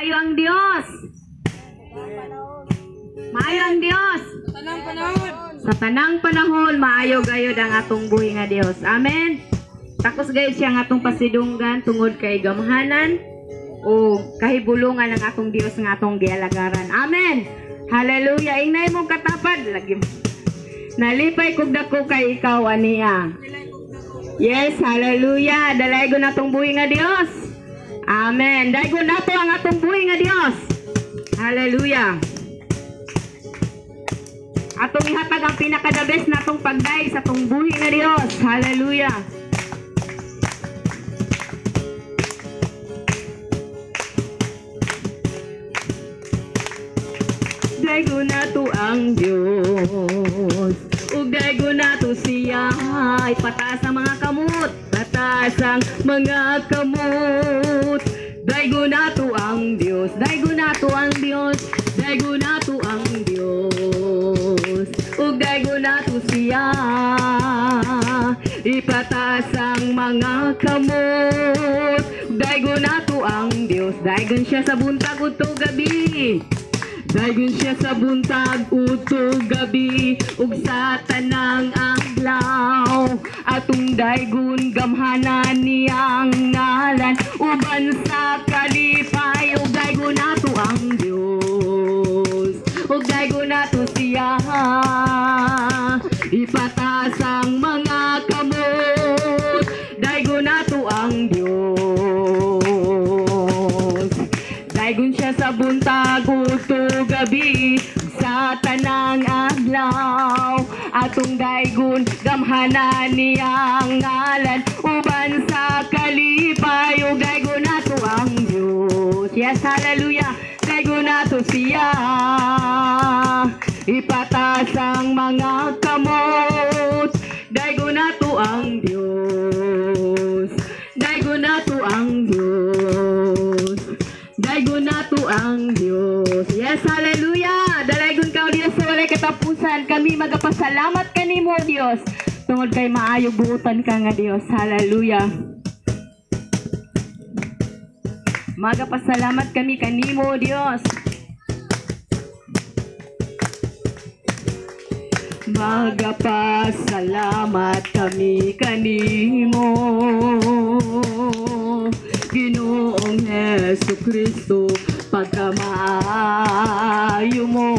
Maayo ang Dios. Maayo ang Dios. Sa tanang panahon, maayo gayod ang atong buhi nga Dios. Amen. Takos gayud siya nga atong pasidunggan tungod kay gamhanan o kahibulungan ng atong Dios nga atong gialagaran. Amen. Hallelujah. Ingnay mong katapad lagi. Nalipay kog dako kay ikaw aniya. Yes, hallelujah. Dalaygo na atong buhi nga Dios. Amen. Daygo nato ang atong buhi nga Dios. Hallelujah. Atong ihatag ang pinaka-the best na atong pagdaig sa atong buhi nga Dios. Hallelujah. Daygo na to ang Dios. Ug daygo na to siya. Ipataas ang mga kamot. Pataas ang mga kamot. Daygo na to ang Dios. Daygo na to ang Dios. Daygo na to ang Dios. Ug daygo na to siya. Ipataas ang mga kamot. Daygo na to ang Dios. Daygon siya sa buntag udto gabi. Daygon siya sa buntag udto gabi. Ug sa tanang adlaw atong daygon gamhanan niyang ngalan. Uban sa kalipay ug daygon nato ang Dios. Ug daygon nato siya. Ipataas ang mga kamot. Daygon nato ang Dios. Daygon siya sa buntag udto gabi. Sa tanang adlaw atong daygon gamhanan niyang ngalan. Uban sa kalipay ug daygon nato ang Dios. Yes, hallelujah. Daygon nato siya. Ipataas ang mga kamot. Daygon nato ang Dios. Daygon nato ang Dios. Daygon nato ang Dios. Yes, hallelujah. Dalaygon ka o Dios sa walay katapusan. Kami magapasalamat kanimo Dios. Tungod kay maayo buutan ka nga Dios. Hallelujah. Magapasalamat kami kanimo Dios. Magapasalamat kami kanimo Ginoong Jesucristo, pagkamaayo mo.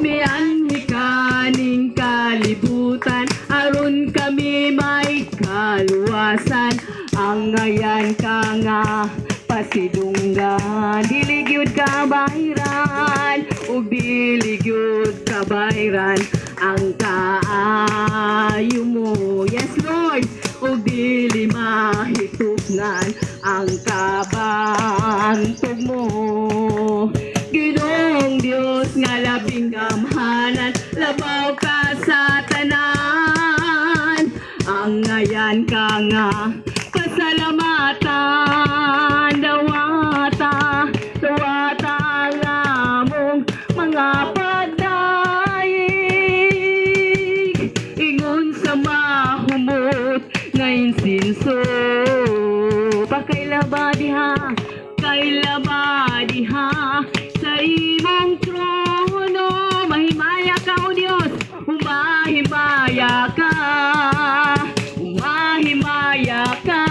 Mianhi kaning kalibutan, aron kami may kaluwasan. Ang ngayan ka nga pasidunggan, diligyod ka bayran, ug diligyod ka bayran ang kaayo mo. Yes, Lord. Ug dili mahitugnan ang kabantog mo. Ginoong Dios nga labing gamhanan, labaw ka sa tanan. Ang ngayan ka nga pasalamatan. Dawata ang among mga pagdaig. Ingon sa mahumot nga insinso. Pakailaba diha sa imong trono. Mahimaya ka o Dios, umahimaya ka. Umahimaya ka.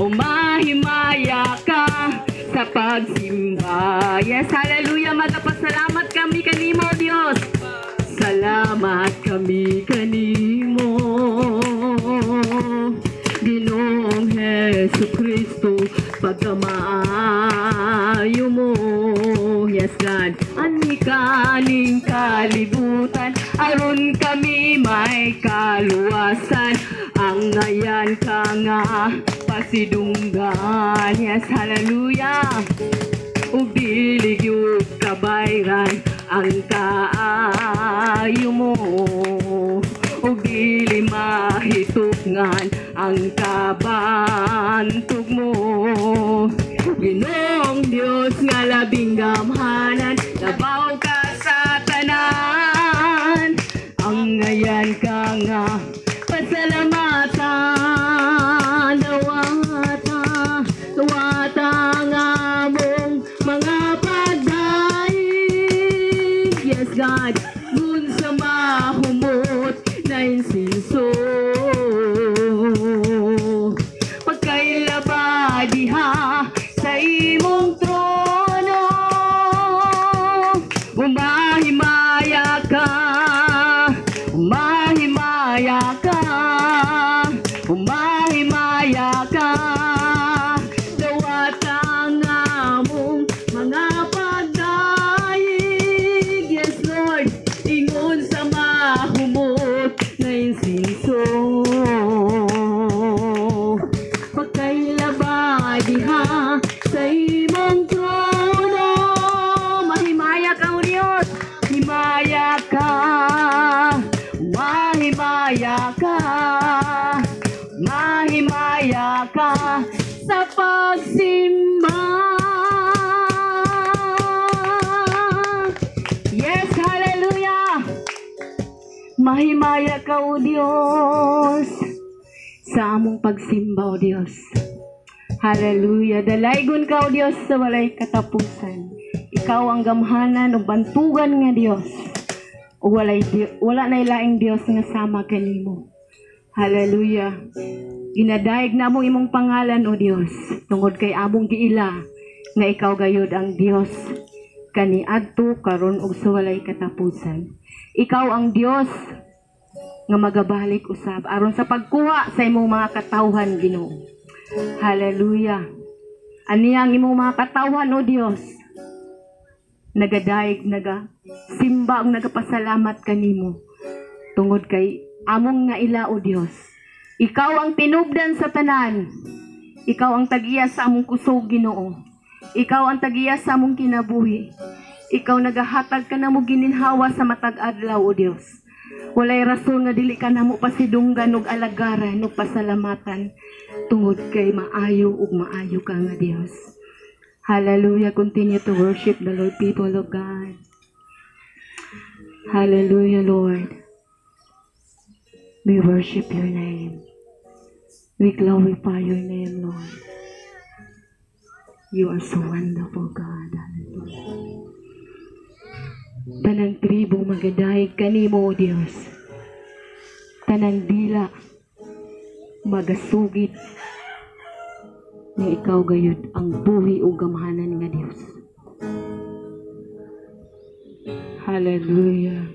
Umahimaya ka sa pagsimba. Yes, hallelujah. Magapasalamat kami kanimo Dios. Salamat kami kanimo Ginoong Jesucristo, pagkamaayo mo. Yes, God. Ani kaning kalibutan, aron kami may kaluwasan. Ang ngayan ka nga pasidunggan. Yes, hallelujah. Ug diligyod ka bayran ang kaayo mo. Ug dili mahitugnan ang kabantog mo. Ginoong Dios nga labing gamhanan, labaw ka sa tanan. Ang ngayan ka nga pasalamatan. Dawata ang labad ngun sa mahumot na insinso. Pagkailabad diha sa imong trono, umahimaya ka, umahimaya ka, umahimaya ka. Dawat ang among mga pagdaig, yes Lord, ingon sa mahumot na insinso. Pagkailabad diha sa imong trono, mahimaya ka, O Diyos, himaya ka, mahimaya ka, mahimaya ka sa pagsimba. Yes, hallelujah. Mahimaya ka, O Diyos, sa among pagsimba, O Diyos. Hallelujah. Dalaygon ka, O Diyos, sa walay katapusan. Ikaw ang gamhanan o bantugan nga Diyos. O wala na ilaing Diyos nga sama kanimo. Hallelujah. Ginadaig na among imong pangalan, O Diyos, tungod kay among giila nga ikaw gayud ang Diyos kaniadto karon ug sa walay katapusan. Ikaw ang Diyos nga magabalik usab aron sa pagkuha sa imong mga katawhan, Ginoo. Hallelujah. Ani ang imong mga katawhan, O Diyos, nagadaig, simba ug nagapasalamat kanimo tungod kay among nga ila, O Diyos. Ikaw ang tinubdan sa tanan. Ikaw ang tagiya sa among kusog, Ginoo. Ikaw ang tagiya sa among kinabuhi. Ikaw nagahatag ka namo gininhawa sa matag adlaw, O Diyos. Walay rason nga dili ka namo pasidunggan ug alagaran ug pasalamatan tungod kay maayo ug maayo ka nga Dios. Hallelujah. Continue to worship the Lord, people of God. Hallelujah, Lord. We worship your name. We glorify your name, Lord. You are so wonderful, God. Hallelujah. Tanang tribo magadaig kanimo, O Dios. Tanang dila magasugid nga ikaw gayud ang buhi ug gamhanan nga Dios. Hallelujah.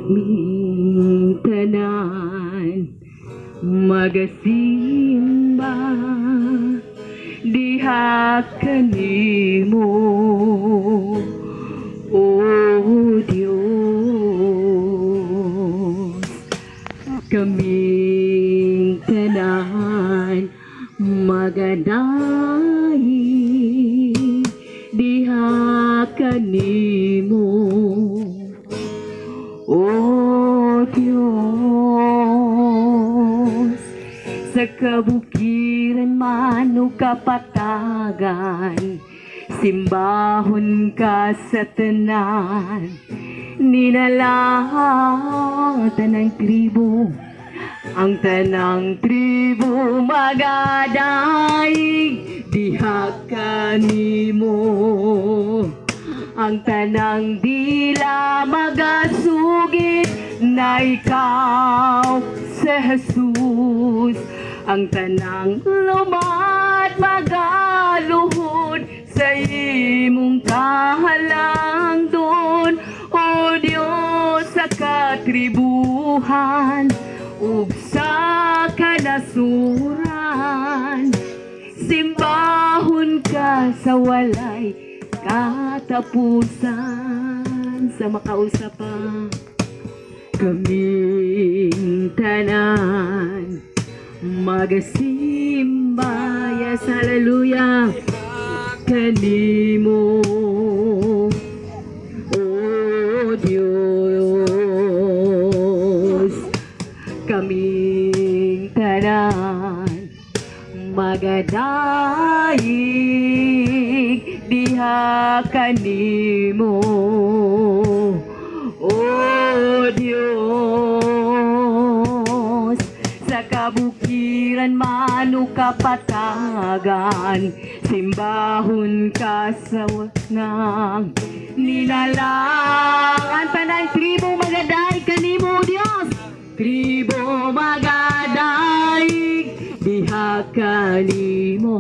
Mintanan magasimba diha kanimo, O Dios. Kaming tanan magadaig diha kanimo, O Dios. Sa kabukiran man o kapatagan, simbahon ka sa tanan. Ninalang tanang tribo, ang tanang tribo magadaig diha kanimo. Ang tanang dila magasugid na ikaw sa Jesus. Ang tanang lumat magaluhod sa imong kahalangdon, O Dios, sa katribuhan ug sa kanasuran. Simbahon ka sa walay katapusan. Sa makausapa kaming tanan magasimba, yes, hallelujah, kanimo, O Dios. Kaming tanan magadaig diha kanimo, O Dios. Sa kabukiran kapaliran man o kapatagan, simbahon ka sa wanang ninalang. Ang tanang tribo magaday kanimo Dios, tribo magaday diha kanimo.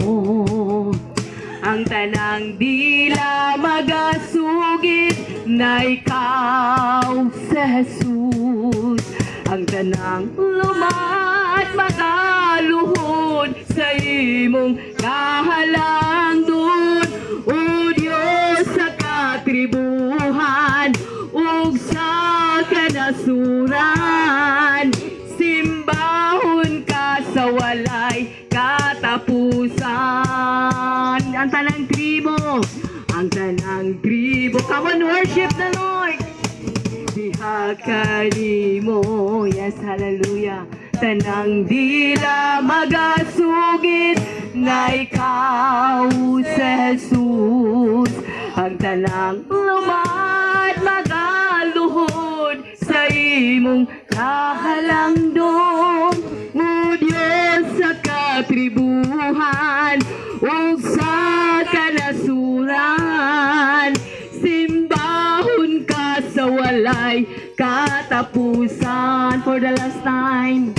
Ang tanang dila magasugit na ikaw sa Jesus. Ang tanang lumat magaluhod sa imong kahalangdon. O Diyos sa katribuhan ug sa kanasuran, simbahon ka sa walay katapusan. Ang tanang tribo, come on, worship the Lord. Diha kanimo, yes, hallelujah. Tanang dila magasugit na ikaw sa Jesus. Ang tanang lumat magaluhod sa imong kahalangdon. O Diyos sa katribuhan ug sa kanasuran, simbahon ka sa walay katapusan. For the last time,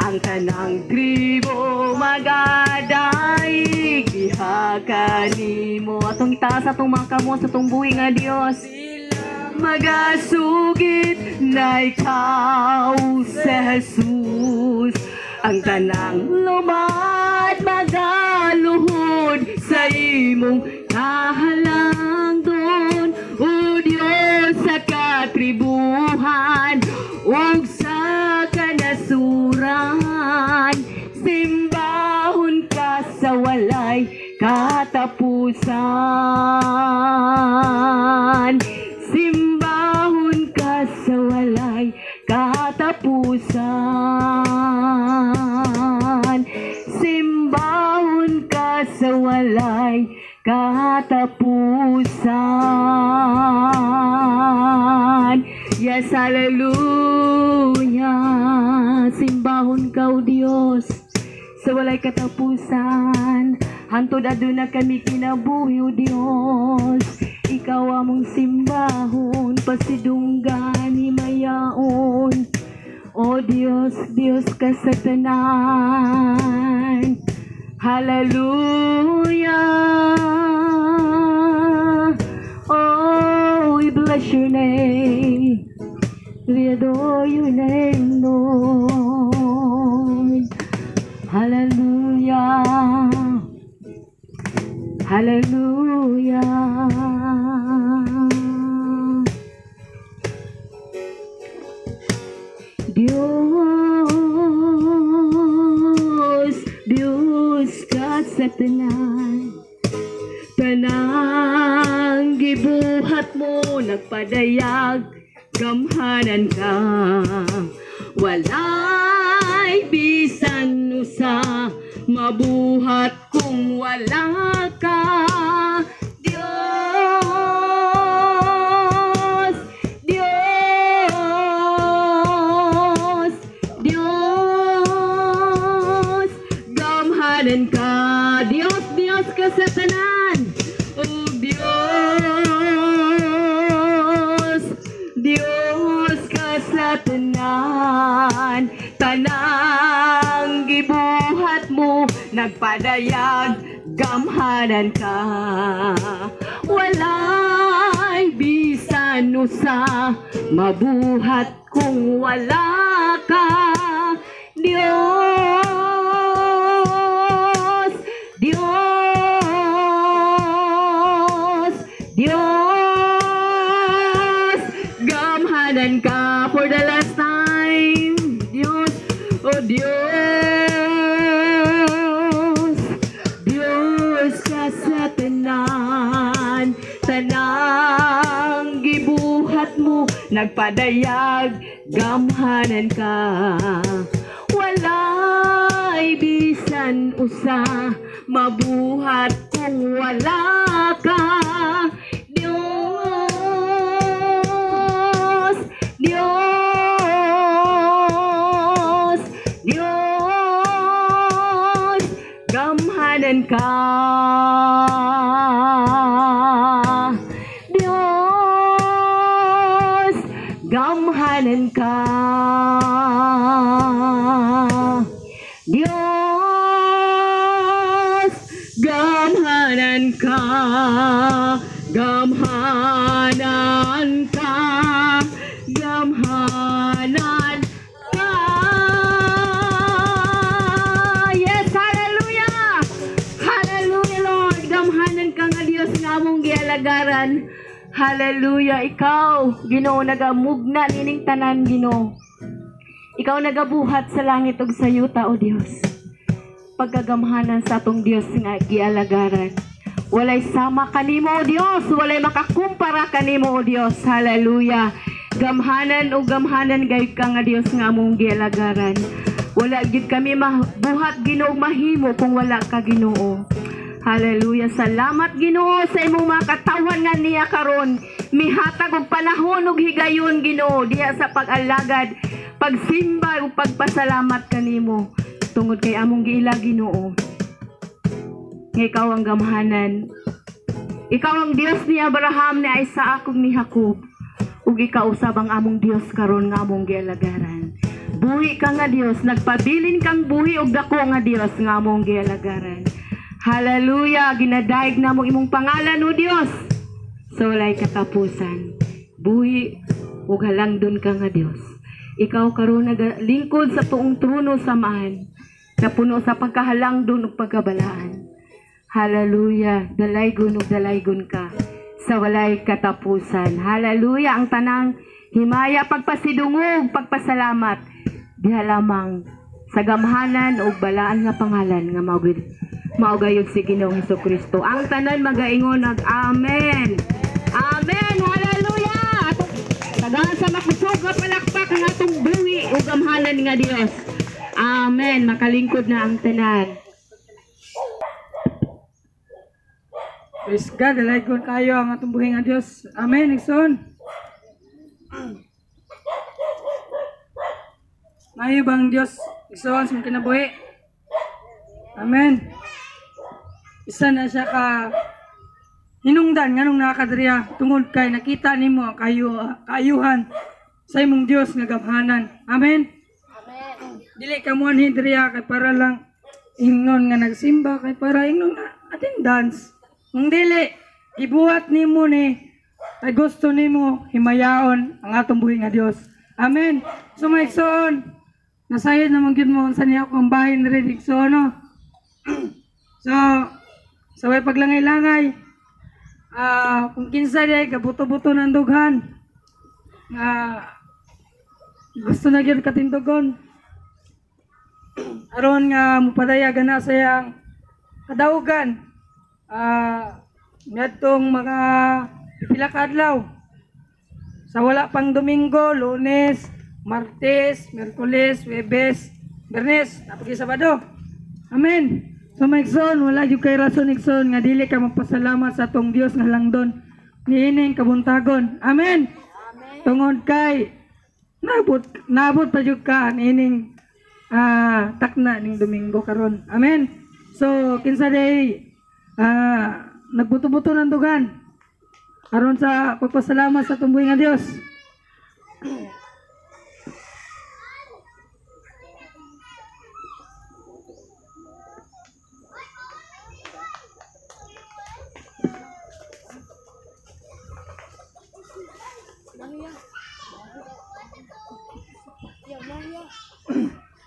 ang tanang tribo magaday diha kanimo. Atong itaas atong mga kamot sa atong buhi nga Dios. Magasugit na ikaw sa Jesus. Ang tanang lumat magaluhod sa imong kahalangdon. O Diyos sa katribuhan ug sa kanasuran, simbahon ka sa walay katapusan. Simbahon ka sa walay katapusan. Simbahon ka sa walay katapusan. Yes, hallelujah. Simbahon ka, O Diyos, sa walay katapusan. Hantod aduna kami kinabuhi, O Diyos. Ikaw among simbahon, pasidunggan himayaon. O Diyos, Diyos ka sa tanan. Hallelujah. Oh, we bless your name. We adore your name, Lord. Hallelujah. Hallelujah. Diyos, Diyos ka sa tanan. Tanang gibuhat mo nagpadayag, gamhanan ka. Walay bisan usa mabuhat kung wala ka. Diyos, Diyos, Diyos, gamhanan ka. Diyos, Diyos ka sa tanan. Oh Diyos, Diyos ka sa tanan. Tanang gibuhat mo nagpadayag, gamhanan ka. Walay bisan usa mabuhat kung wala ka. Diyos, Diyos, Diyos, gamhanan ka. For the last time, Diyos, oh Diyos, Diyos ka sa tanan. Tanang gibuhat mo nagpadayag, gamhanan ka. Walay bisan usa mabuhat kung wala ka. Diyos, Diyos, Diyos, gamhanan ka. Diyos, gamhanan ka. Diyos, gamhanan ka. Gamhanan ka. Gamhanan ka. Yes, hallelujah. Hallelujah, Lord. Gamhanan ka nga Dios nga among gialagaran. Hallelujah. Ikaw, Ginoo, nagamugna nining tanan, Ginoo. Ikaw nagabuhat sa langit ug sa yuta, o Dios. Pagkagamhanan sa atong Dios nga gialagaran. Walay sama kanimo, o Dios. Walay makakumpara kanimo, o Dios. Hallelujah. Gamhanan o gamhanan gayud ka nga Dios nga among gialagaran. Wala gid kami mabuhat, Ginoo, mahimo kung wala ka, Ginoo. Hallelujah. Salamat, Ginoo, sa imong mga katawan nga niya karon. Mihatag og panahon ug higayon, Ginoo, diha sa pag-alagad, pagsimba ug pagpasalamat kanimo tungod kay among giila, Ginoo. Nga ikaw ang gamhanan. Ikaw ang Dios ni Abraham, ni Isaac ug ni Jacob. Ug ikaw usab ang among Dios karon nga among gialagaran. Buhi ka nga Dios, nagpabilin kang buhi ug dako nga Dios nga among gialagaran. Hallelujah, ginadaig na mo imong pangalan, o Dios. So walay katapusan. Buhi ug halangdon ka nga Dios. Ikaw karon nagalingkod sa tuong trono samahan, napuno sa pagkahalangdon ug pagkabalaan. Hallelujah, dalaygon ug dalaygon ka sa walay katapusan. Hallelujah, ang tanang himaya, pagpasidungog, pagpasalamat diha lamang sa gamhanan ug balaan nga pangalan nga maugayod si Ginoong Hesukristo. Ang tanan magaingon ag amen. Amen. Hallelujah. Tagahan sa makusog nga palakpak ang atong buhi ug gamhanan nga Dios. Amen. Makalingkod na ang tanan. Praise God, dalaygon kayo ang atong buhi nga Dios. Amen, Igsoon. Mayo bang Dios, Igsoon, sa mga kinabuhi? Amen. Isa na siya ka hinungdan nganong nakadriya tungod kay nakita nimo ang kaayuhan sa imong Dios nga gamhanan. Amen. Amen. Dili ka mo ni driya kay para lang ingnon nga nagsimba, kay para ingnon nga attendance. Kung dili ibuhat nimo ni kay gusto nimo himayaon ang atong buhi nga Dios. Amen. So may igsoon, nasayod naman gyud mo unsa niya akong bahin rin igsoon, no? So sa way paglangay-langay, kung kinsa day kabuto-buto ng dughan, gusto na gyud katindugon, aron nga mupadayagan na sa iyang kadaugan, ngadtong mga pila ka adlaw, sa wala pang Domingo, Lunes, Martes, Miyerkules, Huwebes, Biyernes, napagi Sabado. Amen. So may igsoon, wala yung kay rason igsoon nga dili ka magpasalamat sa atong Dios nga langdon niining kabuntagon. Amen. Amen. Tungod kay nabot pa jud ka niining takna ning Domingo karon. Amen. So kinsa day nagbuto-buto ng dugan aron sa pagpasalamat sa atong buhi nga Dios.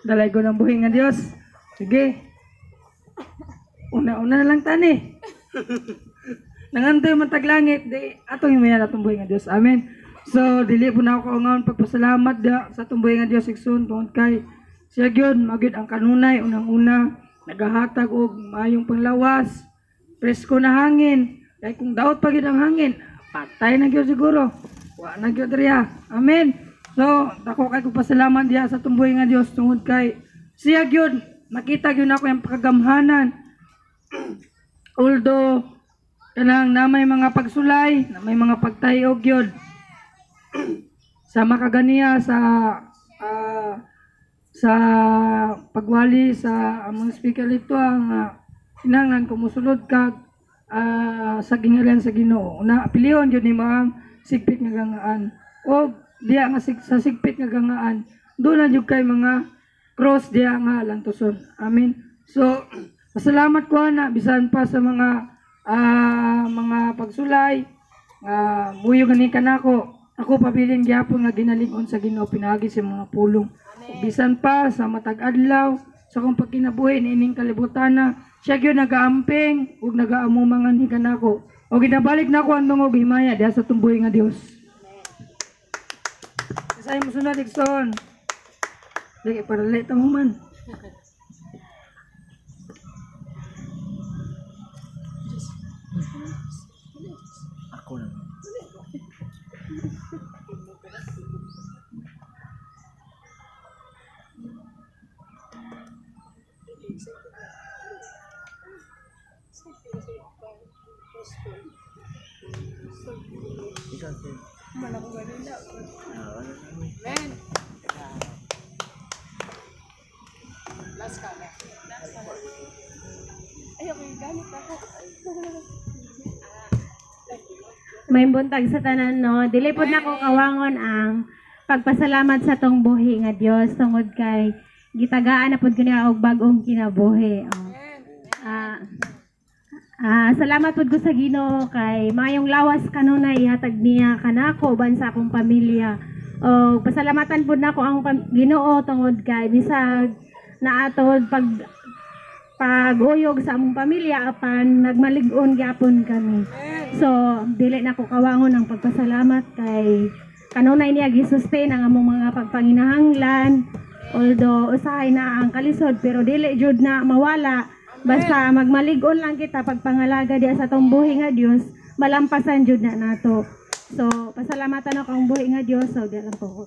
Dalay ko ng buhi nga Dios. Sige. Una-una na lang tani. Nangantoy man taglangit, di atong himayan atong buhi nga Dios. Amen. So dili po na ako kaungaon pagpasalamat da sa atong buhi nga Dios igsoon tungod kay siya gyud magyud ang kanunay unang-una nagahatag og maayong panglawas, presko na hangin. Kay kung daot pa gyud ang hangin, patay na gyud siguro. Wa na gyud riya. Amen. So, dako kay ko pasalamat diha sa atong buhi nga Dios tungod kay siya gyud makita gyud ako yung paggamhanan. Although kanang na may mga pagsulay, na may mga pagtayog gyud sa makaganiya sa pagwali sa among speaker dito ang kinahanglan kumusulod kag sa gingalan sa Ginoo. Una pilihon jud nimo ang sigpit nga gangaan. O diya nga sa sigpit nga gangaan, doon na jud kay mga cross diya nga lantuson. Amen. So pasalamat ko na bisan pa sa mga pagsulay buyo gani kanako. Ako pabilin gyapon nga ginalig-on sa Ginoo pinagi sa mga pulong. Bisan pa sa matag adlaw sa akong pagkinabuhi niining kalibutan siya gyud nagaamping ug nagaamumangan ni kanako. O ginabalik nako ang tungog himaya diha sa tumbuhi nga Dios. Say mo sunod Dixon. Dili para late mo man. Ako na. May buntag sa tanan no, dili pod nako kawangon ang pagpasalamat sa tong buhi nga Dios tungod kay gitagaan na pod kaniya og bag-ong kinabuhi. Salamat pod ko sa Ginoo kay mayong lawas kanunay ihatag niya kanako uban sa akong pamilya. O pasalamatan pod nako ang Ginoo tungod kay bisag naatod pag-uyog sa among pamilya apan nagmalig-on gyapon kami. So dili nako kawangon ang pagpasalamat kay kanunay niya gi-sustain ang among mga pagpanginahanglan. Although usahay na ang kalisod pero dili jud na mawala basta magmalig-on lang kita pagpangalaga diya sa tong buhi nga Dios malampasan jud na nato. So pasalamatan ako ang buhi nga Dios so di lang po.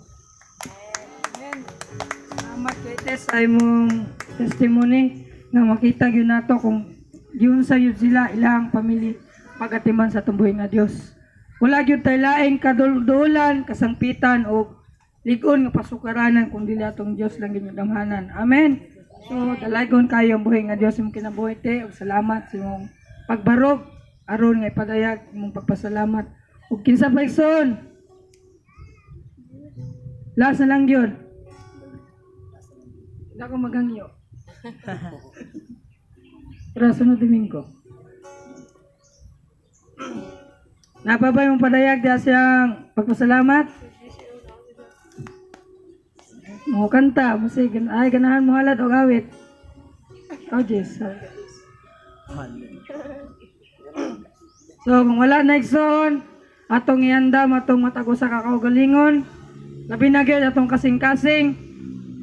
Salamat kay Tess ay mong testimony nga makita gyud nato kung yun sa yun sila ilang pamilya pagatiman sa tumbuhi nga Dios. Wala gyud tay laing kaduldulan, kasangpitan o lig-on nga pasukaranan kun dili atong Dios lang gyud damhanan. Amen. So dalagon kayo ang buhi nga Dios imong kinabuhi te ug salamat sa imong pagbarog aron nga ipadayag imong pagpasalamat. Ug kinsa pa igsoon? Last na lang gyud. Dako magangyo. Pero sunod Domingo. Napabay mong padayag diya siyang pagpasalamat. Mo kanta, musig ay ganahan mo halat og awit. Oh Jesus. So kung wala na igsoon, atong iandam atong matag usa ka kaugalingon. Labi na gyud atong kasing-kasing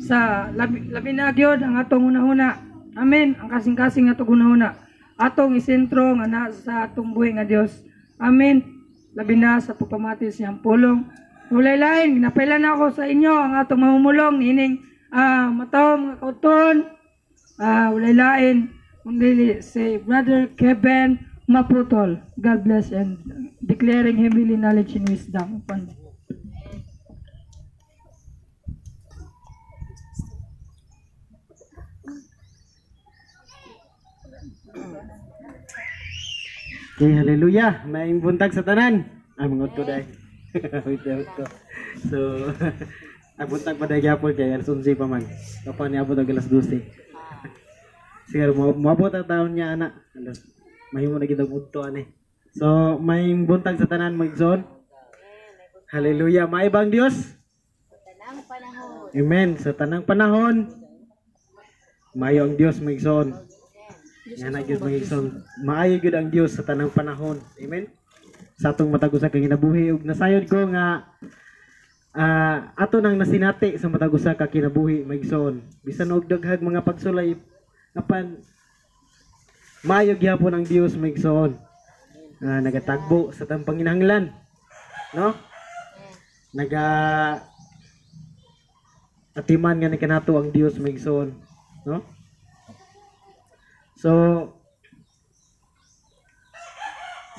sa labi na gyud ang atong una-una. Amen. Ang kasing-kasing atong una-una. Atong isentro nga na sa atong buhi nga Dios. Amen. Labi na sa pagpamati siyang pulong. Ulay lain, ginapailan ako sa inyo ang atong mamumulong nining matawang mga kauton. Ulay lain, kundi si Brother Kevin Maputol. God bless and declaring heavenly knowledge and wisdom upon me. Okay, hallelujah. May buntag sa tanan. Ay, mangod ko dahi. Wait ko. So, ang buntag pa dahi gyapon kay alas 11 pa man. Kapag niabot ang alas 12. Siguro, maabot ang taon niya, anak. Mahimo na kitang udto, ane. So, may buntag sa tanan, magson. Hallelujah. May ibang Diyos? Sa tanang panahon. Amen. Sa tanang panahon, mayo ang Diyos, magson. Yan na Diyos magigson. Maayo gyud ang Diyos sa tanang panahon. Amen. Sa atong matag usa ka kinabuhi ug nasayod ko nga ato nang nasinati sa matag usa ka kinabuhi magigson. Bisan og daghag mga pagsulay apan maayo gyapon ang Diyos magigson. Nagatagbo sa tang panginahanglan. No? Atiman nga ni kanato ang Diyos magigson. No? So,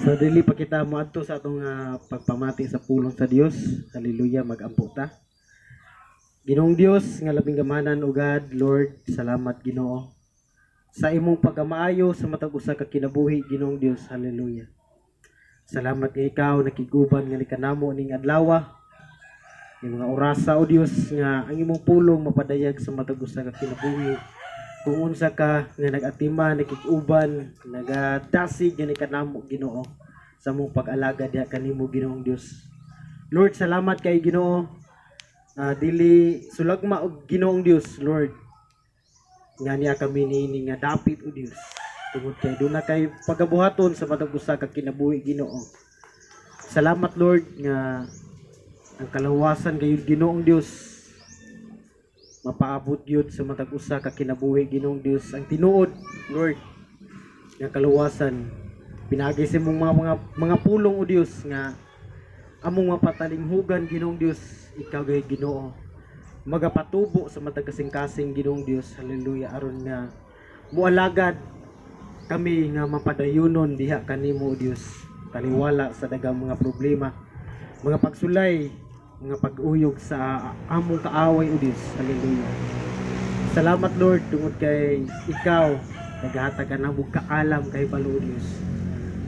sa dili pa kita moadto sa atong pagpamati sa pulong sa Dios. Hallelujah, mag-ampo ta. Ginoong Dios nga labing gamanan o God, Lord, salamat Ginoo sa imong pagkamaayo sa matag usa ka kinabuhi Ginoong Dios. Hallelujah. Salamat kay ikaw nakiguban nga kanamo ning adlaw. Yung mga orasa o Dios nga ang imong pulong mapadayag sa matag usa ka kinabuhi. Kung unsa ka nga nag-atima, nakiguban, nagadasig nga kanamo Ginoo sa mong pag-alaga diha kanimo Ginoong Dios. Lord, salamat kay Ginoo. Dili sulagma og Ginoong Dios, Lord. Nga niya kami niini nga dapit o Dios. Tungod kay doon na kay pagabuhaton sa matag usa ka kinabuhi Ginoo. Salamat Lord nga ang kalawasan gayud Ginoong Dios mapaabot gyud sa matag usa ka kinabuhi Ginoong Dios. Ang tinuod Lord nga kalawasan pinagi sa imong mga pulong o Dios nga among mapatalinghugan Ginoong Dios. Ikaw gayud Ginoo magapatubo sa matag kasing-kasing Ginoong Dios. Hallelujah. Aron nga mualagad kami nga mapadayunon diha kanimo Dios, taliwala sa daghang mga problema, mga pagsulay, mga pag-uyog sa among kaaway o Dios. Hallelujah. Salamat Lord tungod kay ikaw naghatag ka namo kaalam kay balo Dios.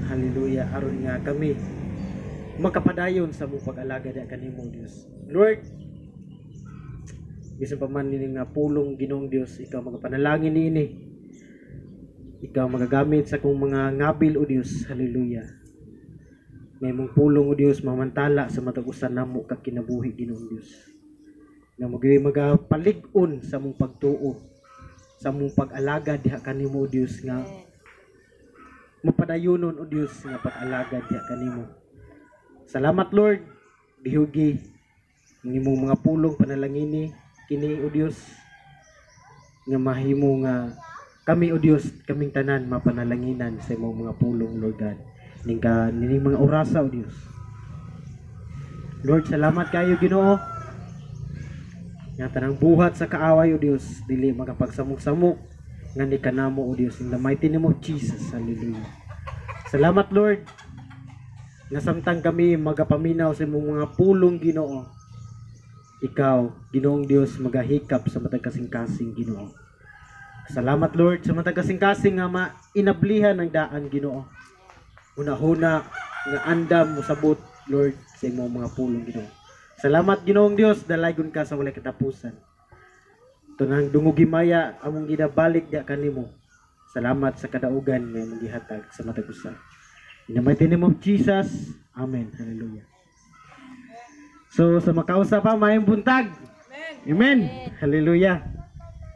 Hallelujah. Aron nga kami makapadayon sa among pag-alaga diha kanimo Dios. Lord, bisan pa man ni nga pulong Ginoong Dios, ikaw magapanalangin niini. Ikaw magagamit sa kong mga ngabil o Dios. Hallelujah. May mong pulong o Dios mamantala sa matag usa namo ka kinabuhi Ginoong Dios. Na magapalig-on sa mong pagtuo, sa mong pag-alaga diha kanimo o Dios nga mapadayunon o Dios nga pag-alaga diha kanimo. Salamat Lord. Dihugi ang imong mga pulong panalangini kini o Dios nga mahimo nga kami o Dios, kaming tanan mapanalanginan sa imong mga pulong Lord God. Ning mga orasa o Dios. Lord, salamat kayo Ginoo. Nga tanang buhat sa kaaway o Dios, dili makapagsamok-samok nga ni kanamo o Dios in the mighty name of Jesus. Hallelujah. Salamat Lord. Nga samtang kami magapaminaw sa imong mga pulong Ginoo. Ikaw, Ginoong Dios, magahikap sa matag kasing-kasing Ginoo. Salamat Lord sa matag kasing-kasing nga mainablihan ng daan Ginoo. Una-huna nga andam mo sabot Lord sa imong mga pulong Ginoo. Salamat Ginoong Dios, dalaygon ka sa walay katapusan. Tunang dungog himaya among ginabalik diha kanimo. Salamat sa kadaugan nga imong gihatag sa matag usa. In the mighty name of Jesus. Amen. Hallelujah. So sa makausa pa maayong buntag. Amen. Hallelujah.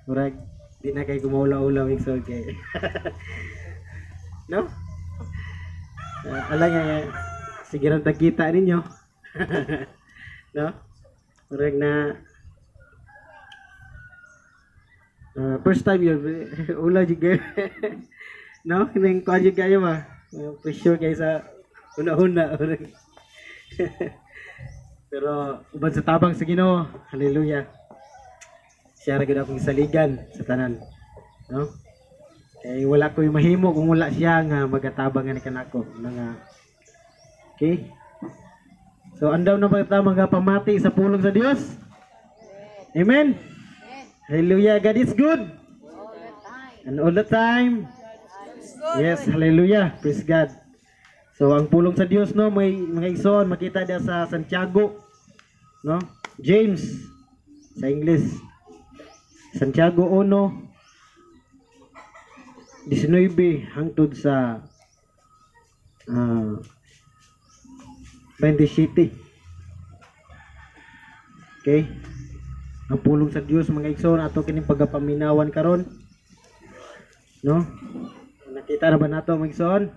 Murag di na kay gumaula-ula wing so kay. No? Ala nga sige ra kita ninyo. No? Murag na first time yun ula jud. No? Ning kuan jud kayo ba? Pressure kay sa una-una. Pero uban sa tabang sa Ginoo. Hallelujah. Siya ra gid akong saligan sa tanan. No? Kay wala ko'y mahimo kung wala siya nga magatabang nga kanako mga. Okay? So andaw na ba ta mga pamati sa pulong sa Dios? Amen. Hallelujah. God is good. And all the time. Yes, hallelujah. Praise God. So ang pulong sa Dios no, may mga igsoon makita dia sa Santiago, no? James sa English. Santiago 1:19 hangtod sa 27. Okay? Ang pulong sa Dios mga igsoon ato kining pagapaminawan karon. No? Nakita na ba nato mga igsoon?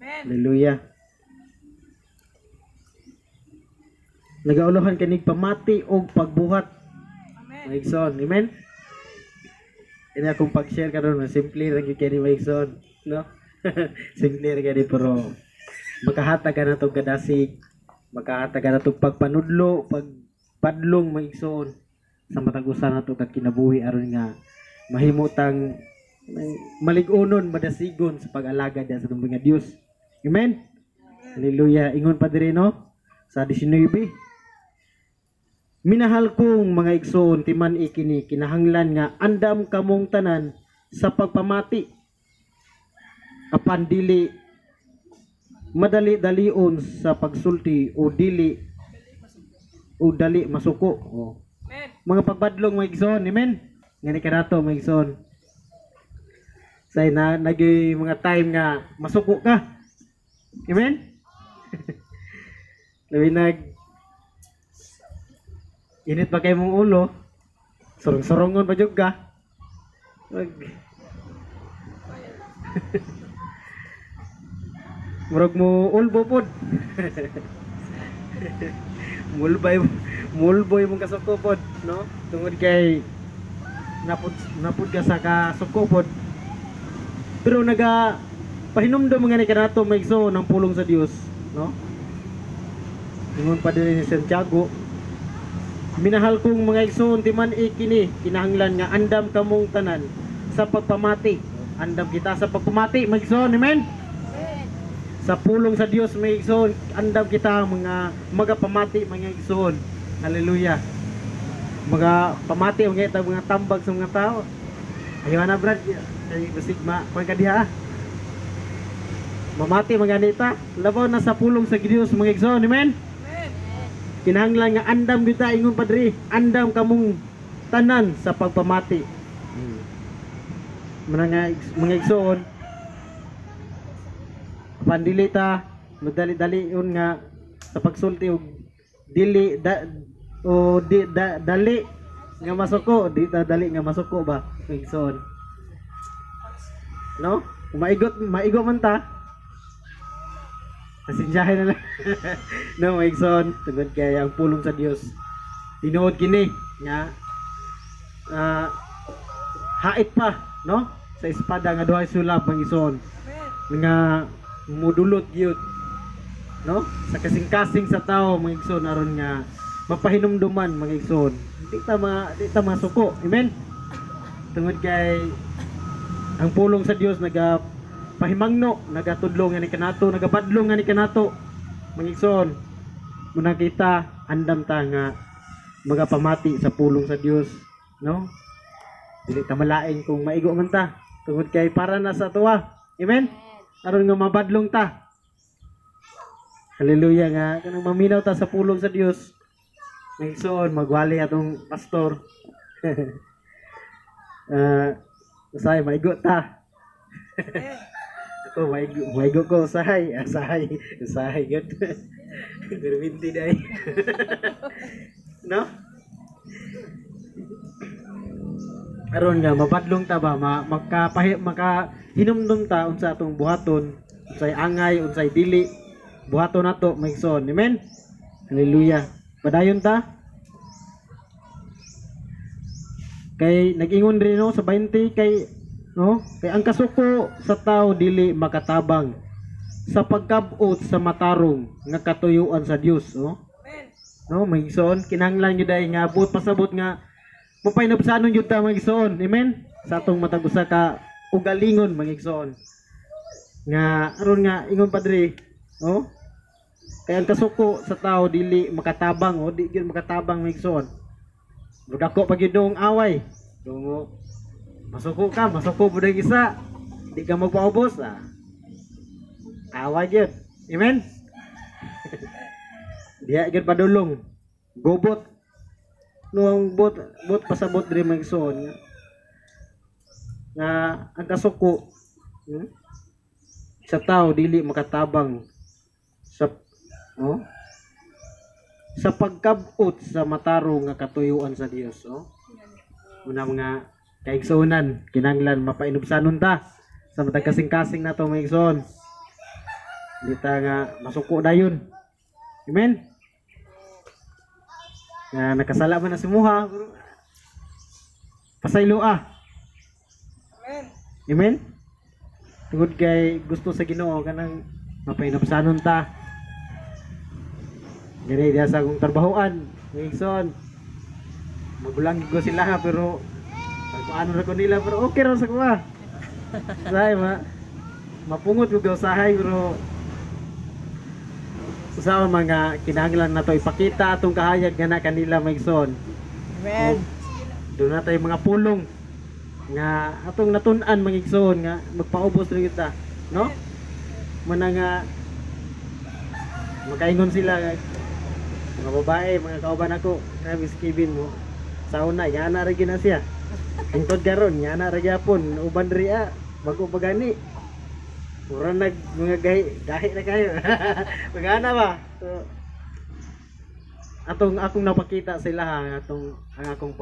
Hallelujah. Nagaulohan kanig pamati og pagbuhat. Amen. Maigsoon. Amen. Ini akong pag-share karon na simple ra gyud kani maigsoon, no? Simple ra gyud pero makahatag ka na tong kadasig, makahatag ka na tong pagpanudlo, pagpadlong maigsoon sa matag usa nato kag kinabuhi aron nga mahimutang malig-unon madasigon sa pag-alaga diyan sa tumbling nga Dios. Amen. Hallelujah. Ingon pa diri no sa 19. Minahal kong mga igsoon timan ikini kinahanglan nga andam kamong tanan sa pagpamati apan dili madali-dalion sa pagsulti o dili o dali masuko. Oh. Mga pagbadlong mga igsoon, amen. Ngani kanato mga igsoon. Say na nagi mga time nga masuko ka. Amen. Labi nag init pa kay mong ulo. Sorong-sorongon pa jud ka. Murag mo ulbo pod. Mulboy mong kasuko pod, no? Tungod kay napud ka sa kasuko pod. Pero naga pahinumdum mga ni kanato maigso ng pulong sa Dios, no? Ingon pa din ni Santiago, minahal kong mga igsoon, di man ikini kinahanglan nga andam kamong tanan sa pagpamati. Andam kita sa pagpamati, mga igsoon, amen? Sa pulong sa Dios, mga igsoon, andam kita mga magapamati, mga igsoon. Hallelujah. Mga pamati, mga tambag sa mga tao. Ayaw na brad, ay basigma, kung kadiha. Mamati mga ganita, labaw na sa pulong sa Dios, mga igsoon, amen? Kinahanglan nga andam kita ingon padri, andam kamong tanan sa pagpamati. Mga igsoon, pandili ta madali-dali yun nga sa pagsulti og dili dali nga masuko, di ta dali nga masuko ba mga igsoon, no? Kung maigo man ta, pasensyahin na lang. No, mga igsoon, tungod kay ang pulong sa Dios tinuod kini nga hait pa, no? Sa espada nga duhay sulab, mga igsoon, nga mudulot yun, no? Sa kasing-kasing sa tao, mga igsoon, aron nga mapahinumduman, mga igsoon, di ta masuko, amen? Tungod kay ang pulong sa Dios pahimangno, nagatudlo nga ni kanato, nagabadlong nga ni kanato, mga igsoon. Muna kita andam ta nga magapamati sa pulong sa Dios, no? Dili ta malaing kung maigo man ta, tungod kay para na sa tuwa, amen? Aron nga mabadlong ta. Hallelujah nga kanang maminaw ta sa pulong sa Dios. Mga igsoon, magwali atong pastor. Usahay maigo ta. Ako maigo ko usahay gud. Gurminti dai. No? Aron nga mabadlong ta ba, maka hinumdum ta unsa atong buhaton, unsay angay, unsay dili buhaton nato, mga igsoon, amen? Hallelujah. Padayon ta kay nag-ingon rin, no, sa 20 kay, no, kay ang kasuko sa tao dili makatabang sa pagkabot sa matarong nga katuyuan sa Dios, no? No, mga igsoon, kinahanglan gyud ay nga buot pasabot nga mapainabsanon jud ta, mga igsoon, amen? Sa atong matag usa ka ugalingon, mga igsoon, nga aron nga ingon padre, no? Kaya ang kasuko sa tao dili makatabang, o di gyud makatabang, mga igsoon. Bugako pag yun away. Dungo, masuko po ng isa. Di ka magpaubos, away yun. Amen? Diya yun padulong. Gobot. Noong bot pasabot rin mga igsoon. Nga ang kasuko sa tao dili makatabang sa, no? Sa pagkabot sa matarong nga katuyuan sa Dios, oh. Muna mga kaigsunan, kinanglan mapainubsanon ta sa matag kasing-kasing nato, mga igsoon. Di ta nga masuko dayon. Amen. Nga nakasala man na si Muha, pasaylo Amen. Amen. Tungod kay gusto sa Ginoo kanang mapainubsanon ta. Gani dia sa akong trabahoan, mga igsoon. Magulang ko sila ha, pero ano ra ko nila, pero okay ra sa kuha. Say mapungot ko usahay, pero usaha mga kinahanglan nato ipakita atong kahayag nga na kanila, mga igsoon. Amen. Doon na tayo mga pulong. nga atong natun-an mangigsoon nga magpaubos rin kita, no? Muna nga makaingon sila nga, mga babae, mga kauban ako, Travis Kevin mo. Sa una, yana ra gyud na siya. Hingtod karon, yana ra gyapon, uban diri bago pagani. Pura nag mga gahi na kayo. Magana ba? So, akong napakita sa ila ang akong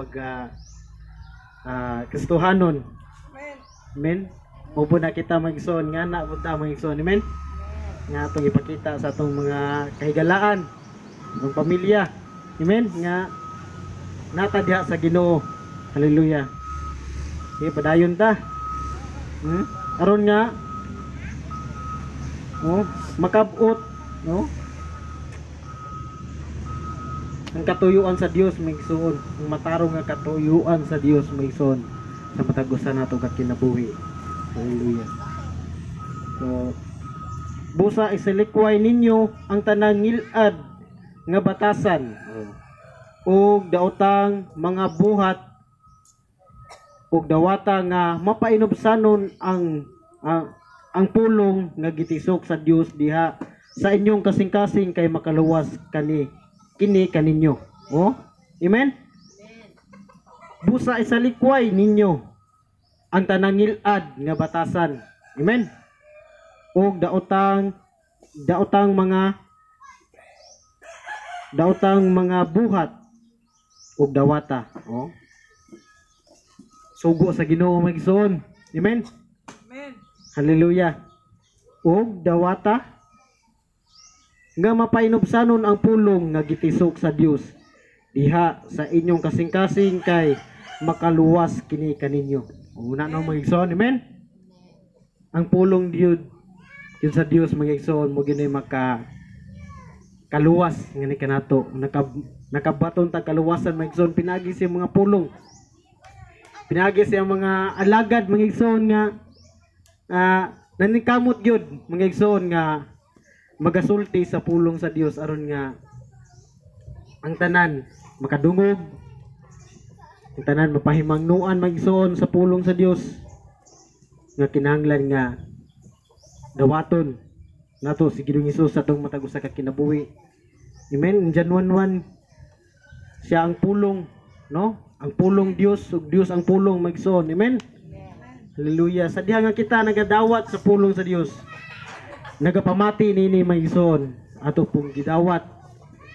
Kristohanon. Amen. Upo na kita magigsoon nga na punta magigsoon. Amen. Nga atong ipakita sa atong mga kahigalaan, atong pamilya. Amen. Nga natadya sa Ginoo. Hallelujah. Okay, padayon ta. Aron nga makabot, no? Ang katuyuan sa Dios maigsoon, ang matarong nga katuyuan sa Dios maigsoon sa matagusan nato kakinabuhi. Hallelujah. So, busa isalikway ninyo ang tanang ngilad nga batasan ug daotang mga buhat ug dawata nga mapainobsanon ang pulong nga gitisok sa Dios diha sa inyong kasing-kasing kay makaluwas kini kaninyo. Amen. Busa isalikway ninyo ang tanang ngilad nga batasan. Amen. Ug daotang mga buhat ug dawata. Sugo sa Ginoo magigsoon. Amen. Amen. Hallelujah. Ug dawata nga mapainobsanon ang pulong nga gitisok sa Dios diha sa inyong kasing-kasing kay makaluwas kini kaninyo. Una na magigsoon. Amen. Ang pulong yun sa Dios magigsoon mo ginoy kaluwas ngani kanato nakabaton ta kaluwasan magigsoon pinagi siya mga pulong. Pinagi siya mga alagad magigsoon nga nanikamot gyud magigsoon nga magasulti sa pulong sa Dios aron nga ang tanan makadungog, ang tanan mapahimangnuan magigsoon sa pulong sa Dios nga kinahanglan nga dawaton nato si Ginoong Hesus sa atong matag usa ka kinabuhi. Amen. John 1:1 siya ang pulong, no? Ang pulong Dios ug Dios ang pulong magigsoon. Amen. Hallelujah. Sa diha nga kita nagadawat sa pulong sa Dios. Nagapamati nini magigsoon ato pong gidawat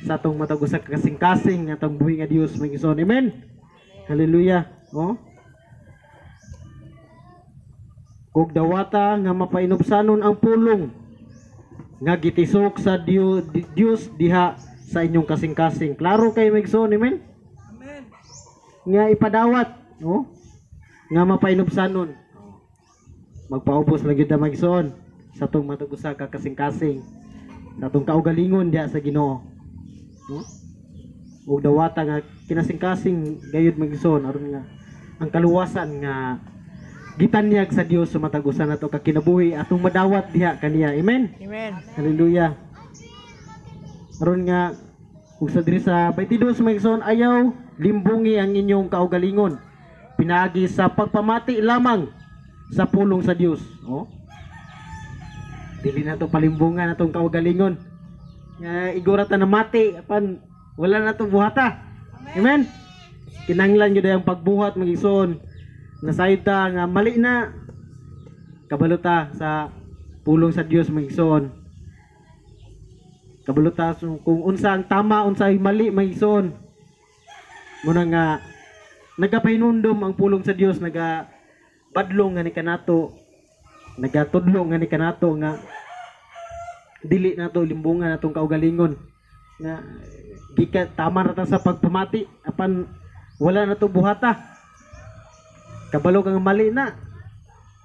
sa atong matag usa ka kasing-kasing atong buhi nga Dios magigsoon. Amen. Hallelujah. Ug dawata nga mapainobsanon ang pulong nga gitisok sa Dios diha sa inyong kasing-kasing. Klaro kay magigsoon. Amen. Amen. Nga ipadawat, nga mapainobsanon. Magpaubos lagi ta magigsoon sa atong matag usa ka kasing-kasing sa atong kaugalingon diha sa Ginoo. Ug dawata nga kinasing-kasing gayud magigsoon aron nga ang kaluwasan nga gitanyag sa Dios sa matag usa nato ka kinabuhi atong madawat diha kaniya. Amen. Amen. Hallelujah. Aron nga ug sa diri sa 22 magigsoon ayaw limbungi ang inyong kaugalingon pinaagi sa pagpamati lamang sa pulong sa Dios. Dili na to palimbungan atong kaugalingon nga igurata na mati apan wala na to buhata. Amen. Kinahanglan gyud ang pagbuhat magigsoon nasayod ta nga mali na kabalota sa pulong sa Dios magigsoon. Kabalota kung unsa ang tama unsa ay mali magigsoon. Muna nga nagapahinumdom ang pulong sa Dios badlong nga ni kanato nagatudlo nga ni kanato nga dili nato limbungan atong kaugalingon nga gikan tama ra ta sa pagpamati apan wala na to buhata kabalo kang mali na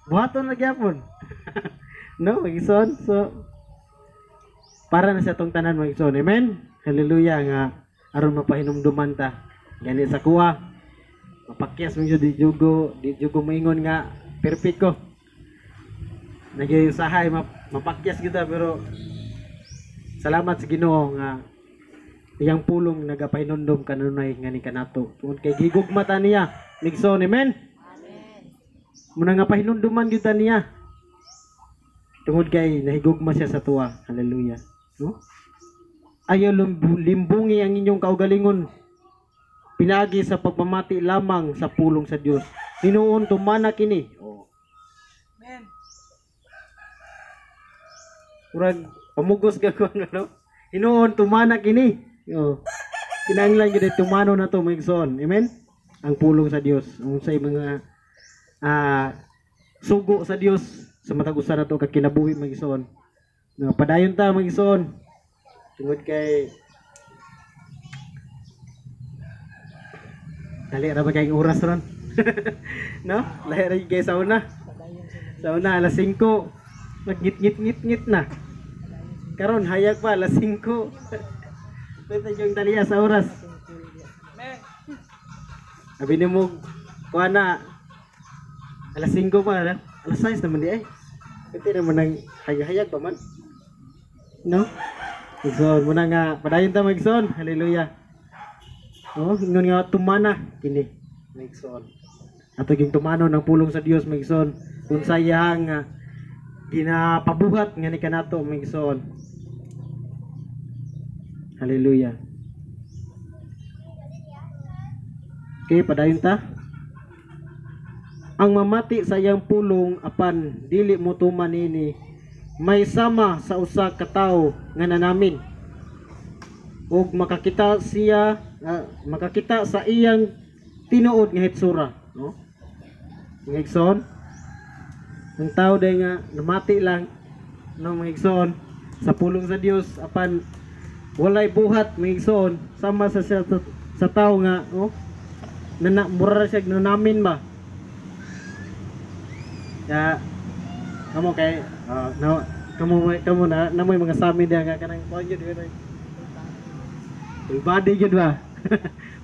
buhaton na gyapon. No magigsoon. So para na sa atong tanan magigsoon. Amen. Hallelujah nga aron mapahinumduman ta gani sa kuha mapakyas mo di jugo maingon nga perfecto nagyusahay mapakyas kita pero salamat sa Ginoo nga iyang pulong nagapahinumdum kanunay ngani kanato tungod kay gigugmata niya migsoon. Amen. muna nga pahinumduman gyud ta niya. Tungod kay nahigugma siya sa tuwa. Hallelujah. No? Ayaw limbungi ang inyong kaugalingon. Pinagi sa pagpamati lamang sa pulong sa Dios. Tinuon tumana kini. Oh. Amen. Murag pamugos ka ko no. Tinuon tumana kini. Oh. Kinahanglan gyud tumano na to maigsoon. Amen. Ang pulong sa Dios. Unsay mga sugo sa Dios sa matag usa na to kag kinabuhi maigsoon. No, padayon ta maigsoon. Tungod kay dali ra ba kay oras ron. No? Lahi ra kay sa una. Sa una alas 5. Magngit-ngit na. Karon hayag pa alas 5. Pwede yung daliya sa oras. Abi ni mo kuha na alas 5 pa na. Alas 6 naman di ay. Pwede naman ang hayag pa man. No? Igsoon muna nga padayon ta magsoon. Hallelujah. Oh, ingon nga tumana kini magsoon. Ato ging tumano ng pulong sa Dios magsoon. Kung sayang ginapabuhat nga ni kanato magsoon. Hallelujah. Okay, padayon ta. Ang mamati sa iyang pulong apan dili mo tuman ini may sama sa usa ka tawo nga nanamin. Ug makakita sa iyang tinuod nga hitsura, no? Ngigsoon. Ang tao day nga namati lang no ngigsoon sa pulong sa Dios apan walay buhat ngigsoon sama sa tao nga, no? Mura siya nanamin ba? Ya, kamu kay kamu na namoy mga samin dia nga kanang kuan jud gani. Body jud ba?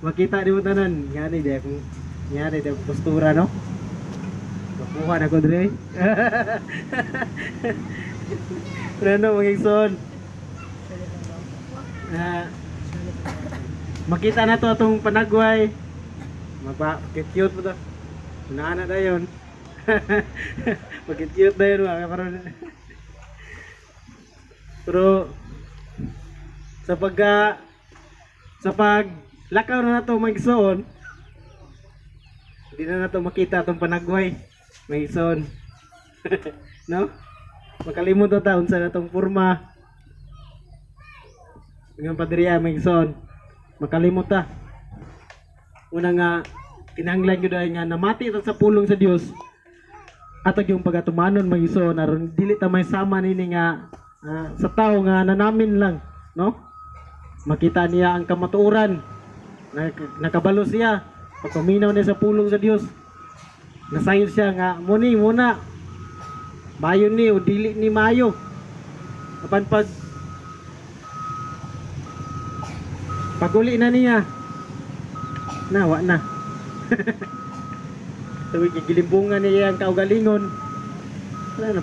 Makita di mo tanan ngani dia kung ngani dia postura no. Kuha na ko dire. Reno magigson. Makita na to atong panagway. Magpa-cute mo to. Unaana dayon. Mag-cute na yun mga kaparon. Pero sa paglakaw na nato magsoon, hindi na nato makita itong panagway magsoon. No? Makalimot na taon sa natong forma ng padriya magsoon. Makalimot ta. Una nga kinahanglan yun dahil nga namati ito sa pulong sa Dios. Ato yung pagatumanon magison aron dili ta may sama nini nga sa tao nga nanamin lang, no? Makita niya ang kamatuoran. Nakabalo siya pagpaminaw niya sa pulong sa Dios. Nasayon siya nga muna mayo ni o dili ni mayo. Apan paguli na niya nawa na. Sabi gilimbungan niya ang kaugalingon. Wala na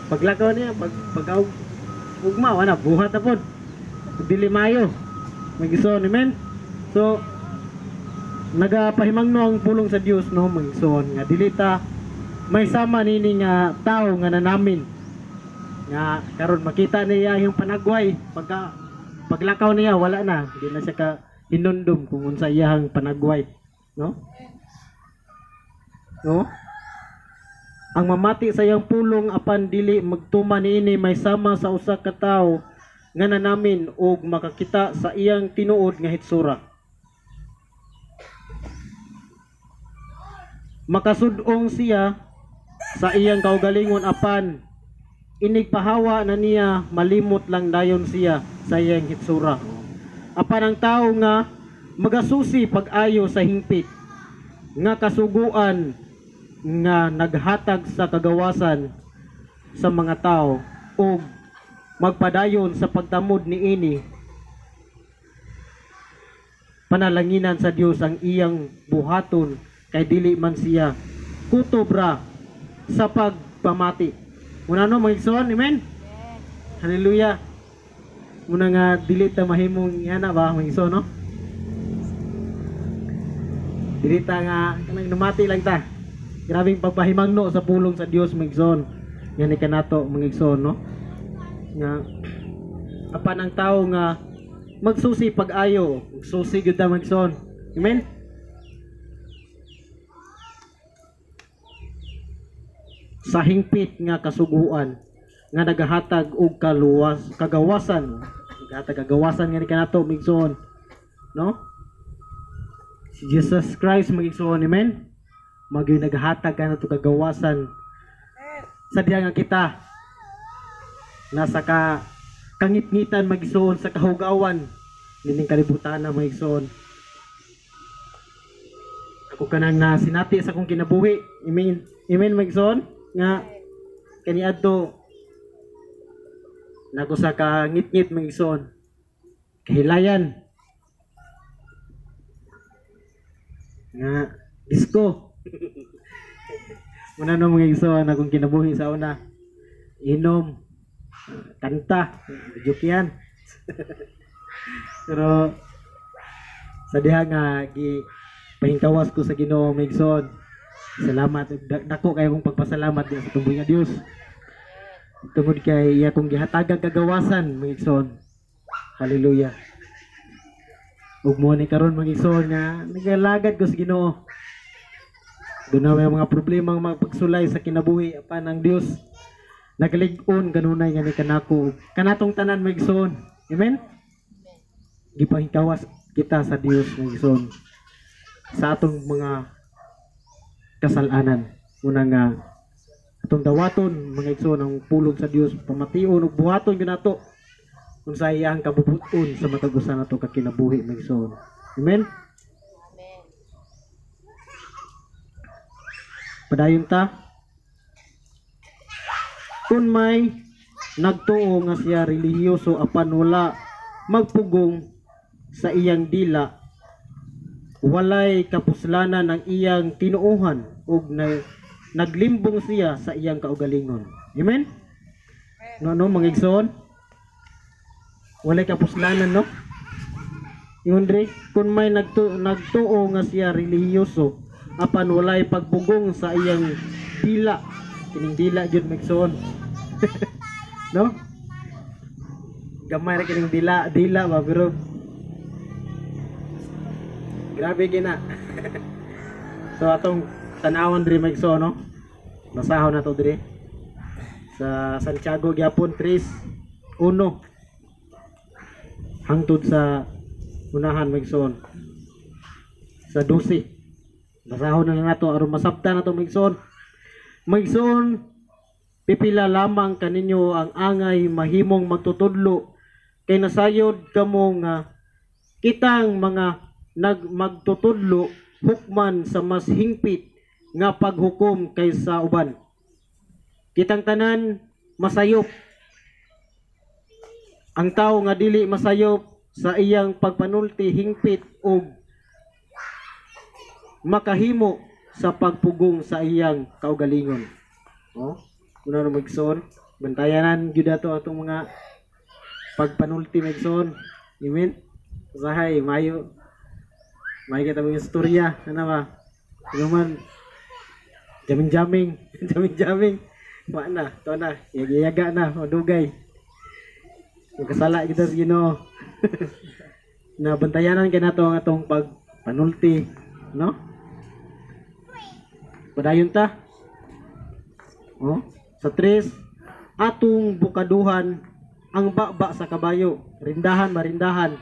paglakaw niya ugma wala buhat na pod. Dili mayo. Magison, amen. So nagapahimangno ang pulong sa Dios no magison nga dili ta may sama nini nga tao nga nanamin. Nga karon makita niya yung panagway paglakaw niya wala na. Di na siya ka hinundom kung unsa iyang panagway, no? No? Ang mamati sa iyang pulong apan dili magtuman niini may sama sa usa ka tawo nga nanamin ug makakita sa iyang tinuod nga hitsura. Makasud-ong siya sa iyang kaugalingon apan inigpahawa na niya malimot lang dayon siya sa iyang hitsura. Apan ang tawo nga magasusi pag-ayo sa hingpit nga kasuguan nga naghatag sa kagawasan sa mga tao o magpadayon sa pagtamod ni ini panalanginan sa Dios ang iyang buhaton kay dili man siya kutobra sa pagpamati. Muna no magigsoon, amen. Hallelujah. Muna nga dili ta mahimong yana ba magigsoon no? Dili ta nga kanang numati lang ta. grabing pagpahimangno sa pulong sa Dios migson. Yan ni kanato migson no. Nga apan ang tao nga magsusi pag-ayo, magsusi gyud ta migson. Amen. Sa hingpit nga kasuguan nga nagahatag og kagawasan nga ni kanato migson no, si Jesus Christ migson, amen, magyo naghatag kanato kagawasan sa diha nga kita nasa kangit-ngitan migson sa kahugawan dining kalibutan na migson. Ako kanang na sinati sa akong kinabuhi, amen, amen migson, nga kaniadto nako sa kangit-ngit migson kahilayan nga disco muna no mga igsoon akong kinabuhi sa una, inom, kanta, jukyan pero sa diha nga pahingkawas ko sa Ginoo mga igsoon, salamat dako kayo kong pagpasalamat sa tungod nga Dios tungod kay iya kong gihatagang kagawasan mga igsoon. Hallelujah. Ug mo ni karon mga igsoon nga nagalagad ko sa Ginoo. Doon na may mga problema mga pagsulay sa kinabuhi apan ang Dios nagalig-on kanunay nga ni kanako kanatong tanan mga igsoon. Amen. Gipahingkawas kita sa Dios mga igsoon sa atong mga kasalanan. Una nga atong dawaton mga igsoon ang pulong sa Dios, pamation ug buhaton ginato kung sa iyang kabubuton sa matag usa nato ka kinabuhi mga igsoon. Amen. Padayon ta kung may nagtuo nga siya relihiyoso apan wala magpugong sa iyang dila, walay kapuslanan ang iyang tinuohan ug naglimbong siya sa iyang kaugalingon. Amen? No mga igsoon? Walay kapuslanan no? Yun rin, kung may nagtuo nga siya relihiyoso apan walay pagpugong sa iyang dila, kining dila jud mga igsoon. No? Gamay ra kining dila ba pero grabe gina. So atong tanawon diri mga igsoon no. Basahon na to diri sa Santiago gyapon 3:1 hangtod sa unahan mga igsoon sa 12. Basahon na lang nato aron masabtan nato mga igsoon. Mga igsoon, pipila lamang kaninyo ang angay mahimong magtutudlo kay nasayod kamo nga kitang mga magtutudlo hukman sa mas hingpit nga paghukom kaysa uban. Kitang tanan masayop. Ang tao nga dili masayop sa iyang pagpanulti hingpit og makahimo sa pagpugong sa iyang kaugalingon. Oh, kuna na magson, bantayanan gyud ato atong mga pagpanulti magson. Amen. Usahay mayo. May kita mga istorya, ano ba? Naman jaming-jaming, jaming-jaming. Wa na, to na, yaga na, madugay. Magkasala kita sa Ginoo. Na bantayanan kay nato ang atong pagpanulti, no? Padayon ta. Oh, sa 3, atong bukaduhan ang baba sa kabayo. Rindahan, marindahan.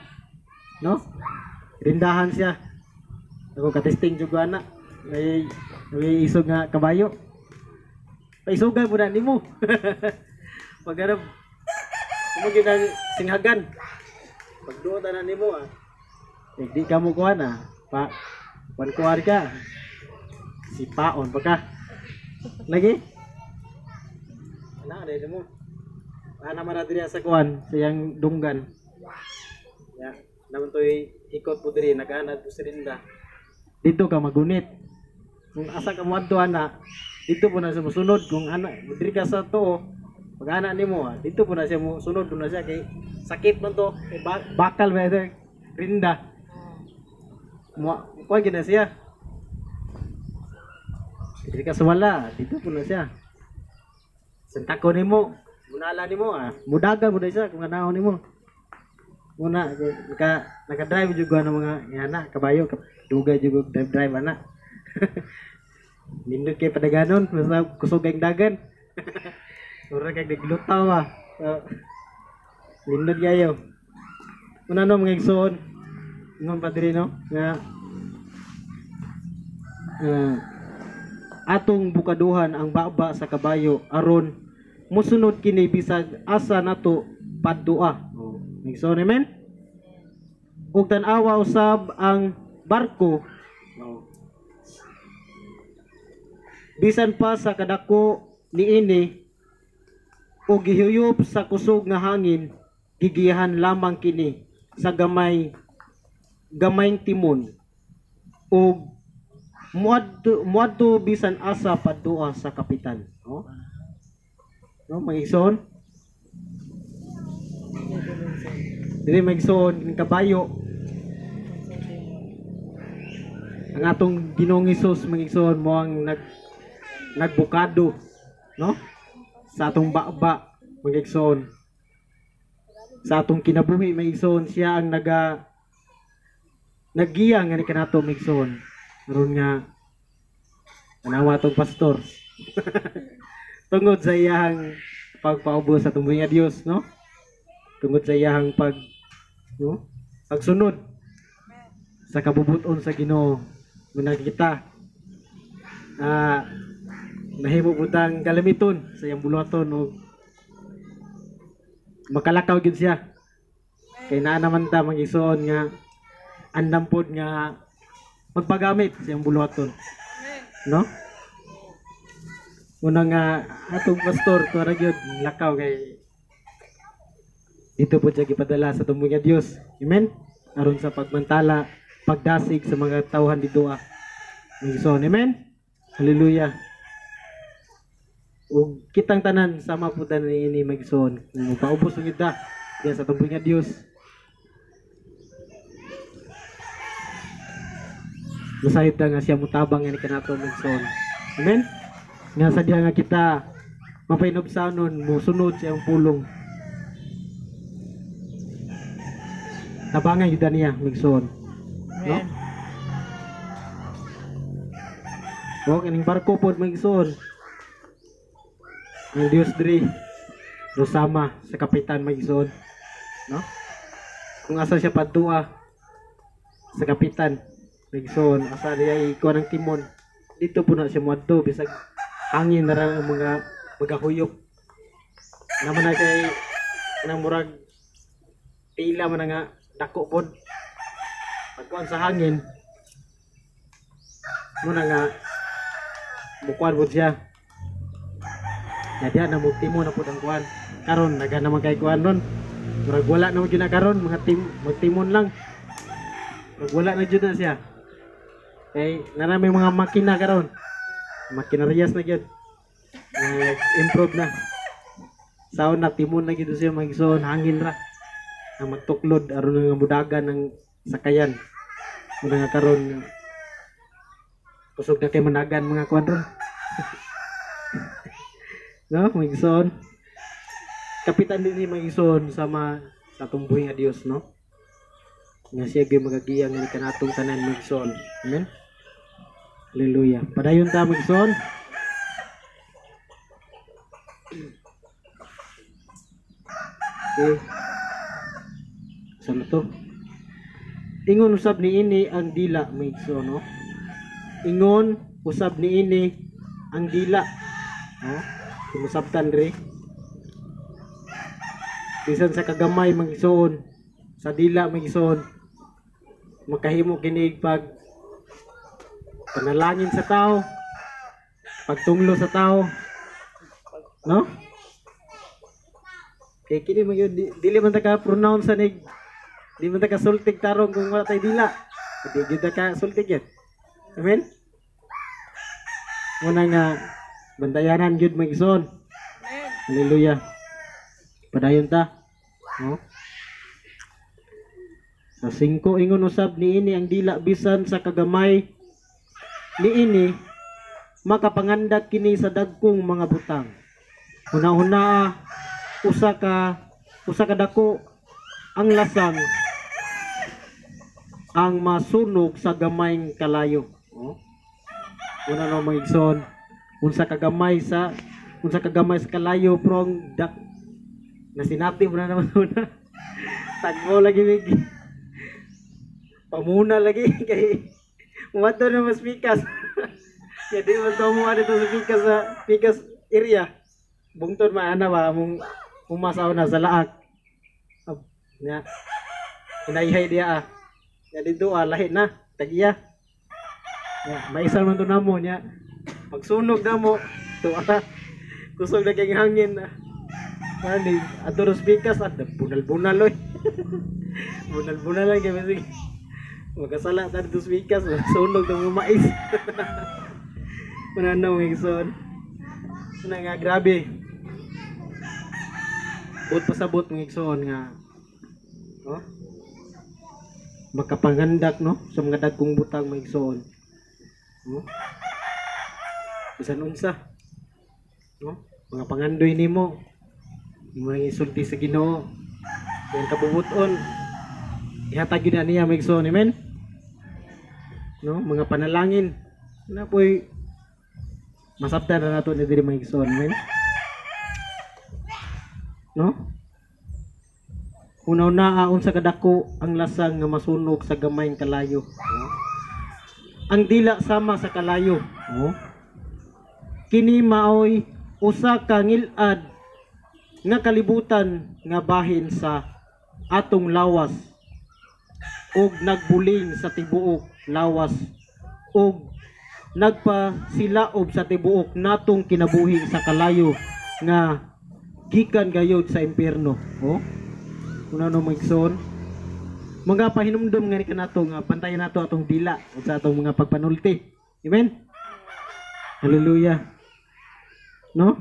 No? Rindahan siya. Ako katesting juga na. May isog nga kabayo. Paisugan mo na nimo. Pagharap mo ginang singhagan. Pagduot na nimo ah. Di ka mo kuha na. Kuha ka. Si paon pa ka. Lagi? Ana dai mo. Ana man diri sa kuan, sa yang dunggan. Ya, naman toy ikot po diri nagana po sa rinda. Dito ka magunit. Kung asa ka mo adto ana, dito po na siya mosunod. Kung ana diri ka sa to, pag ana nimo, dito po na siya mosunod na siya kay sakit man to, kay bakal ba rinda. Mo kuha gina siya. Dili ka sumala, dito po na siya. Sentako nimo, munala nimo mudagan mo dai siya kung anahon nimo. Muna naka-drive jud ng mga yana kabayo, dugay jud drive ana. Nindot kay padaganon, basta kusog ang dagan. Ora kay naglutaw Nindot kayo. Una no mga igsoon, ingon pa diri no nga atong bukaduhan ang baba sa kabayo aron musunod kini bisag asa nato padua. Igsoon, amen. Ug tan-awa usab ang barko. Bisan pa sa kadako niini o gihuyop sa kusog nga hangin, gigiyahan lamang kini sa gamayng timon o muadto bisan asa padua sa kapitan. No, magigsoon. Dili magigsoon ng kabayo. Ang atong Ginoong Hesus magigsoon mo ang nagbukado, no? Sa atong baba magigsoon. Sa atong kinabuhi magigsoon siya ang naggiya nga ni kanato magigsoon. Karon nga anawa atong pastor. Tungod sa iyang pagpaubos sa tumbuhi nga Dios, no? Tungod sa iyang pagsunod sa kabubuton sa Ginoo muna kita nahimo butang kalamiton sa iyang buluhaton o makalakaw gid siya kay naa naman ta magigsoon nga andam pod nga magpagamit sa iyang buluhaton, no? Una nga atong pastor tuara gyud lakaw kay dito po siya gipadala sa tumbuhi nga Dios, amen, aron sa pagmantala pagdasig sa mga tawhan dito magigsoon, amen, hallelujah. Ug kitang tanan sama po tanan ini magigsoon kung paubos ang yuda diyan sa tumbuhi nga Dios. Masayod na nga siya mutabang nga ni kanato magigsoon, amen, nga sa diha nga kita mapainobsanon musunod sa iyang pulong. Tabangan yuda niya magigsoon, no? O kaning barko pod magigsoon ang Dios diri sama sa kapitan magigsoon, no? Kung asa siya padua sa kapitan magigsoon, asa diya ikuha ng timon, dito po na siya muadto bisag hangin na ra ang mga magahuyok naman na kay nang murag tila man nga dako pod pagkuan sa hangin muna nga bukuan pod siya. Jadi na mugtimo na pud ang kuan. Karon naga naman kay kuan ron. Murag wala na gyud na karon mga magtimon lang. Murag wala na gyud na siya. Kay narami mga makina karon. Makinarias na gyud. Improve na. Saon na timon na gyud siya magigsoon hangin ra. Ang magtuklod aron nga mudagan ng sakayan. Muna nga karon kusog na kay managan mga kuan ron. No, magigsoon. Kapitan din ni magigsoon sama sa tumbuhi nga Dios, no? Nga siya gyud magagiyang ni kanatong tanan magigsoon. Amen. Hallelujah. Padayon ta magigsoon. Okay. Saan to? Ingon usab ni ini ang dila magigsoon, no? Ingon usab ni ini ang dila. No? Kumusabtan rin bisan sa kagamay magigsoon sa dila magigsoon makahimo kinig pag panalangin sa tao, pagtunglo sa tao, no? Kay kini magyud dili man ta ka pronounce sa nig, di man ta ka sultig tarong kung wala tay dila, di gyud ka sultig yan, amen. Muna nga bantayanan gyud magigsoon. Hallelujah. Padayon ta. No? Sa 5 ingon usab ni ini ang dila bisan sa kagamay ni ini makapangandak kini sa dagkong mga butang. Una-una, usa ka dako ang lasang ang masunog sa gamayng kalayo. Oh. Una na mga igsoon, unsa ka gamay sa kalayo prong dak na sinati mo na naman una. Tagmo lagi mig. Pamuna lagi kay umato na mas pikas. Kaya di mo mo ano to sa pikas area. Bungtod maana ba mong umasaw na sa laak. Nya. Inayhay dia ah. Ya dito lahi na tagiya. Ya, maisal man to namo nya. Magsunog na mo to kusog na kay hangin na. Ani adoros pikas at bunal-bunal oy. Bunal-bunal lang kay sige. Magkasala ta dito pikas sunog ng mga mais. Mananaw igsoon. Nga grabe. Bot pasabot ng igsoon nga. Oh? Makapangandak no sa mga dagkong butang mga igsoon. Oh? Bisan unsa. No? Mga pangandoy nimo. Mga isulti sa Ginoo. Yung kabubuton. Ihatag yun na niya mga igsoon. Amen? No? Mga panalangin. Na po'y masabtan na nato ni diri mga igsoon. Amen? No? Una-una unsa kadako ang lasang nga masunog sa gamayng kalayo. No? Ang dila sama sa kalayo. No? Kini maoy usa ka ngilad nga kalibutan nga bahin sa atong lawas ug nagbuling sa tibuok lawas ug nagpasilaob sa tibuok natong kinabuhi sa kalayo nga gikan gayud sa impierno. Oh? Una no magson. Mga pahinumdom nga ni kanato nga pantayan nato atong dila ug sa atong mga pagpanulti. Amen. Hallelujah. No?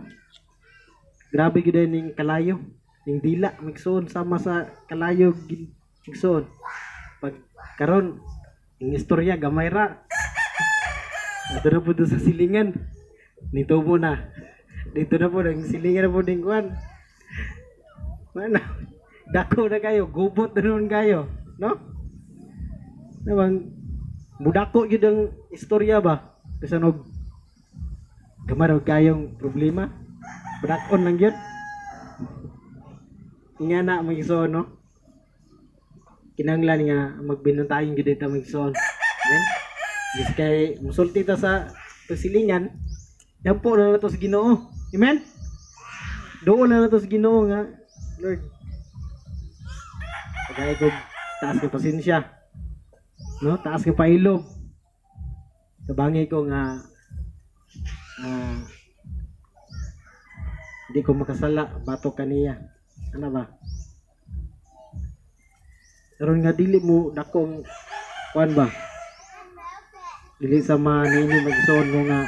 Grabe gyud ning kalayo, ning dila magson sama sa kalayo magson. Pag karon ning istorya gamay ra. Ato na po sa silingan. Nito po na. Dito na po, ang silingan na po din kuhan. Mana? Dako na kayo, gubot na naman kayo. No? Namang, budako yun ang istorya ba? Kasi nog, gamarog kayong problema. Budakon lang yun. Nga na, mag-iso, no? Kinanglan nga, magbinuntayin yun dito mag-iso. Amen? Kasi kay, musulti ta sa pasilingan, yan po na nato sa Ginoo. Amen? Doon na nato sa Ginoo nga, Lord, pagkaya ko, taas ka pasensya. No? Taas ka pailog. Sabangay ko nga, hindi ko makasala, batok kaniya. Ano ba? Pero nga dili mo, dakong, kuan ba? Dili sa manini magsoon mo nga,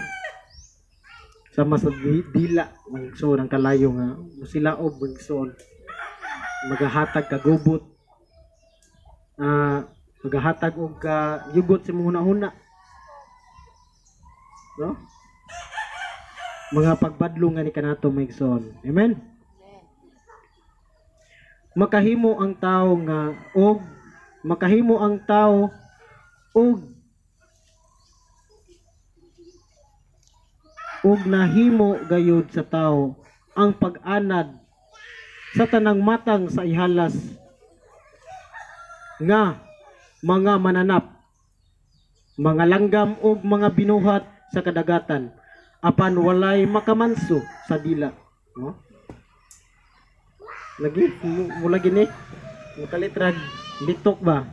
sama sa dila magsoon ang kalayo nga musilaob magsoon magahatag ka gubot magahatag og ka yugot sa mga huna no mga pagbadlong nga ni kanato magsoon. Amen. Makahimo ang tao nga og nahimo gayud sa tao ang pag-anad sa tanang matang sa ihalas nga mga mananap, mga langgam ug mga binuhat sa kadagatan apan walay makamanso sa dila. No? Lagi mula gini mukalitrag bitok ba?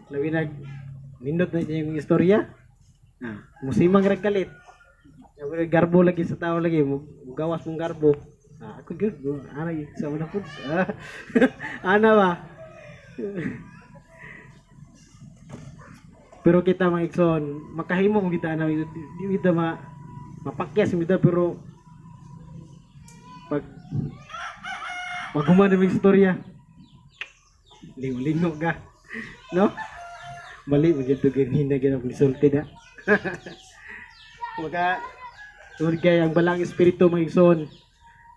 Labi nag nindot na yung istorya. Musimang ragkalit. Garbo lagi sa tao lagi, gawas mong garbo. Ako good, aray sa una po. Ana ba? Pero kita mga ikson, makahimo kung kita na, di kita mapakyas kita, pero pag maghuman ng istorya, lingo ka, no? Mali mo dito ganyan na ginang resulti na. Maka tungod kay ang balang espiritu maigsoon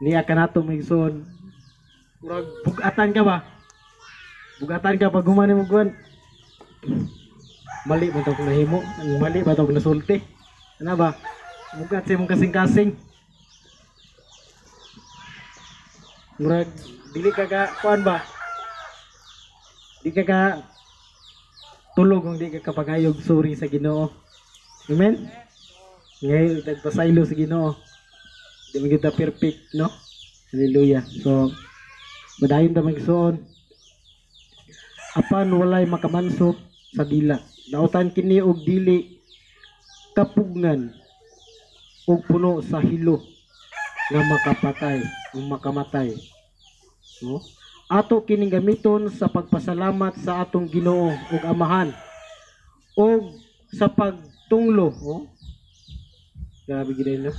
niya kanato maigsoon. Murag bugatan ka ba? Bugatan ka pag humani mo kuan. Mali ba ito kung nahimo? Ang mali ba ito kung nasulti? Ano ba? Bugat siya mong kasing-kasing. Murag, dili ka kuan ba? Di ka tulog kung di ka kapagayog suri sa Ginoo. Amen? Ngayon, nagpasaylo sa Ginoo. Di mo kita perfect, no? Hallelujah. So, madayon na magsuon. Apan walay makamanso sa dila. Nautan kini og dili kapugngan og puno sa hilo nga makapatay o makamatay. No? Ato kining gamiton sa pagpasalamat sa atong Ginoo ug Amahan o sa pagtunglo. Oh? Grabe gid no?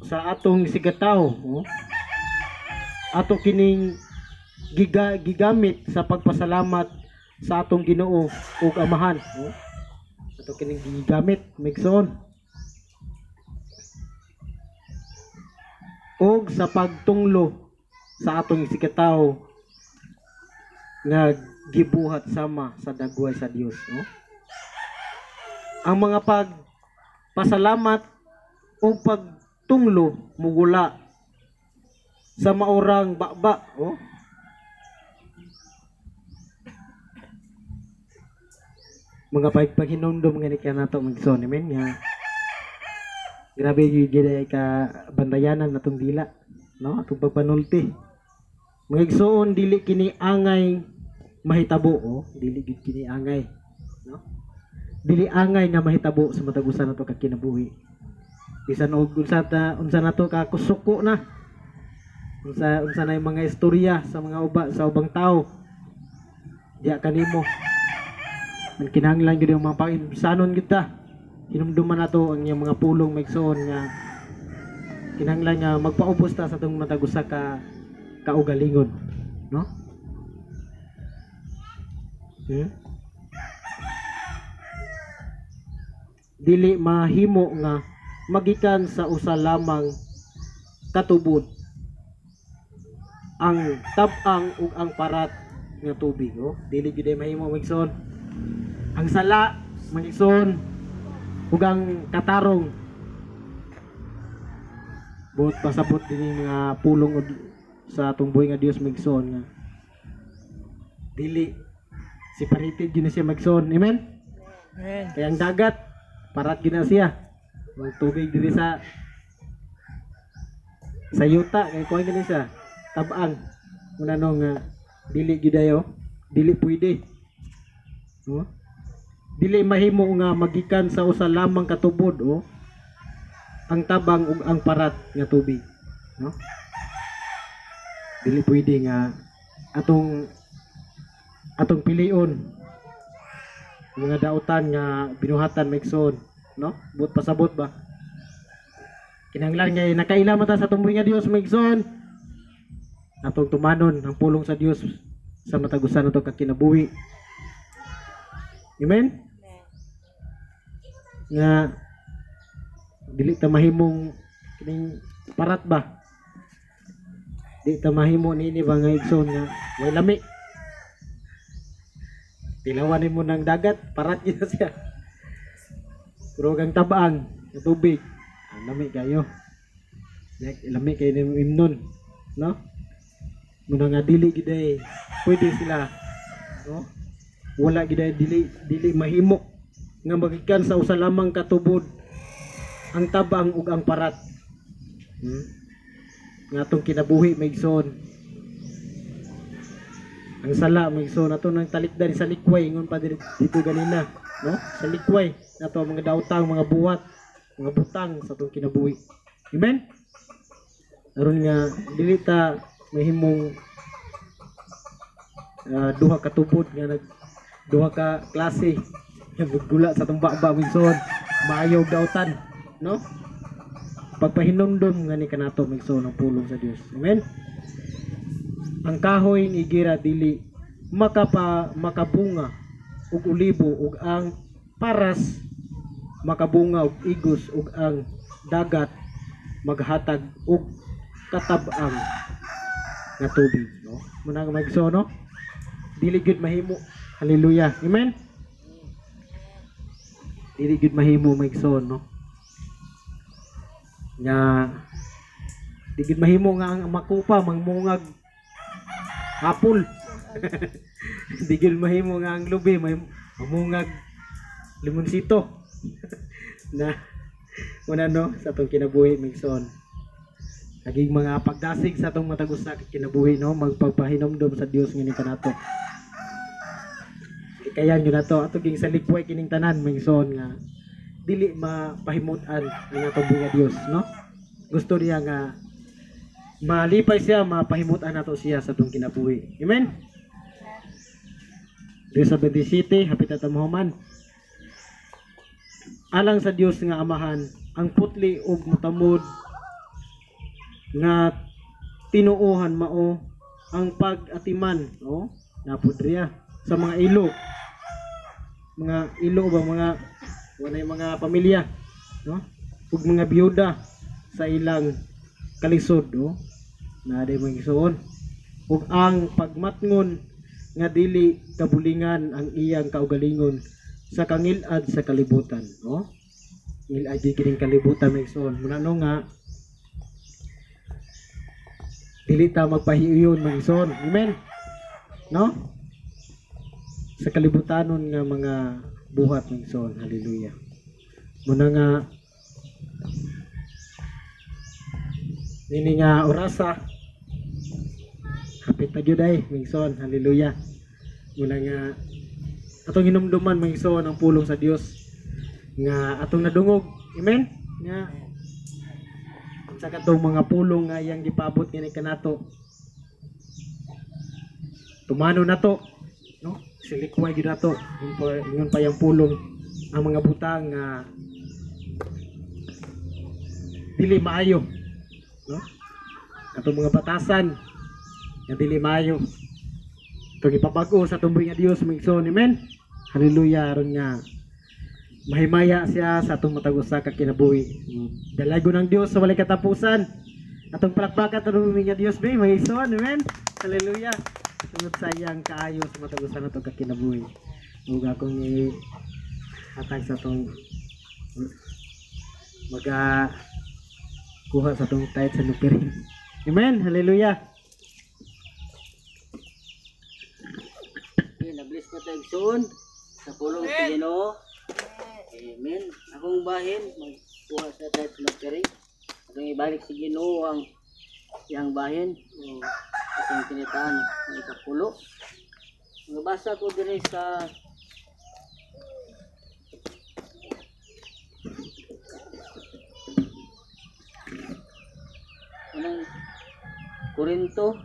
sa atong sigataw. Oh? Ato kining gigamit sa pagpasalamat sa atong Ginoo ug Amahan. Oh? Ato kining gigamit migsoon. Og sa pagtunglo sa atong sikataw nga gibuhat sama sa dagway sa Dios. No? Ang mga pagpasalamat o pagtunglo mugula sa maurang baba. Oh? Mga paghinumdum nga ni kanato magson. Amen nga. Grabe yung gina ka bandayanan natong dila, no? Atong pagpanulti. Mga igsoon dili kini angay mahitabo, oh, dili gid kini angay, no? Dili angay nga mahitabo sa matag usa nato ka kinabuhi. Bisan og unsa nato ka kusuko na. Unsa na yung mga istorya sa mga ubang tao. Diya kanimo. Ang kinahanglan gyud yung mga pag-imsanon kita. Hinumduman nato ang iyang mga pulong maigsoon nga kinahanglan nga magpaubos ta sa atong matag usa ka kaugalingon, no? Dili mahimo nga magikan sa usa lamang katubod ang tab-ang ug ang parat nga tubig. Oh? Dili gyud mahimo maigsoon. Ang sala maigsoon ug ang katarong buot pasabot din yung mga pulong sa atong buhay nga Dios magson nga dili separated yun na siya magson. Amen? Amen. Kaya ang dagat parat yun na siya ang tubig dili sa yuta kaya kuha yun siya tabang muna nung dili gidayo dili pwede. Dili mahimo nga magikan sa usa lamang katubod, oh, ang tabang ug ang parat nga tubig, no? Dili pwede nga atong pilion mga dautan nga binuhatan maigsoon, no? Buot pasabot ba? Kinahanglan nga nakaila man ta sa tumboy nga Dios maigsoon. Atong tumanon ang pulong sa Dios sa matagusan nato ka kinabuhi. Amen? Nga dili ta mahimong kining parat ba? Di ta mahimo nini ba nga igsoon nga way lami. Tilawan mo ng dagat, parat gyud siya. Pero kang tabaan, ng tubig, lami kayo. Lami kayo ng imnon, no? Muna nga dili giday pwede sila, no? Wala giday dili mahimo nga magikan sa usa lamang katubod ang tabang ug ang parat. Nga atong kinabuhi maigsoon. Ang sala maigsoon ato nang talikdan sa likway ngon pa dito ganina, no? Sa likway nato mga daotang, mga buwat, mga butang sa atong kinabuhi. Amen. Aron nga dili ta mahimong duha ka tubod nga duha ka klase gula sa itong baba migsoon maayo dautan, no? Pagpahinumdum nga ni kanato migsoon ang pulong sa Dios. Amen. Ang kahoy ni gira dili makabunga ug ulibo ug ang paras makabunga og igos ug ang dagat maghatag og katab-ang nga tubig, no? Muna nga magso, no? Dili gyud mahimo. Hallelujah. Amen. Dili gyud mahimo magso, no? Nga di gyud mahimo nga ang makupa mangmungag apple. Di gyud mahimo nga ang lubi may mamungag limonsito. Na una, no, sa atong kinabuhi migson. Naging mga pagdasig sa atong matag usa ka kinabuhi, no, magpagpahinomdom sa Dios ngini kanato. Ikayan yun nato ato ging salikway kining tanan migson nga dili mapahimut-an ang atong buhi nga Dios, no? Gusto niya nga malipay siya, mapahimut-an nato siya sa atong kinabuhi. Amen. Dios sa 27 hapit ta mohuman. Alang sa Dios nga Amahan ang putli ug mutamod nga tinuohan mao ang pag-atiman, no? Napudriya sa mga ilo ba mga walay mga pamilya, no? Ug mga biyuda sa ilang kalisod, no? Na day magisuon ug ang pagmatngon nga dili kabulingan ang iyang kaugalingon sa kangilad sa kalibutan, no? Ngilad kining kalibutan magisuon muna no nga dili ta magpahiuyon magisuon. Amen, no? Sa kalibutanon nga mga buhat magisuon. Hallelujah. Muna nga nini nga orasa hapit na gyud ay magisuon. Hallelujah. Muna nga atong hinumduman magisuon ang pulong sa Dios nga atong nadungog. Amen. Nga sa katong mga pulong nga iyang gipabot ngani kanato. Tumano nato, no? Silikway gyud nato. Ingon pa yang pulong ang mga butang nga dili maayo, no? Katong mga batasan nga dili maayo. Ito ipabag-o sa tumboy nga Dios migson. Amen. Hallelujah. Aron nga mahimaya siya sa atong matag usa ka kinabuhi. Dalago ng Dios sa walay katapusan. Atong palakpakan tanong nga Dios may migson. Amen. Hallelujah. Sunod sa iyang kaayo sa matag usa nato ka kinabuhi. Ug akong hatag sa atong kuha sa atong tithe sa nupiring. Amen. Hallelujah. Na-bless ko tayo soon sa pulong sa Ginoo. Amen. Akong bahin magkuha sa tayo sa magkari. Atong ibalik sa Ginoo ang iyang bahin. Atong tinitaan ng ikapulo. Nabasa ko dire sa unang Korinto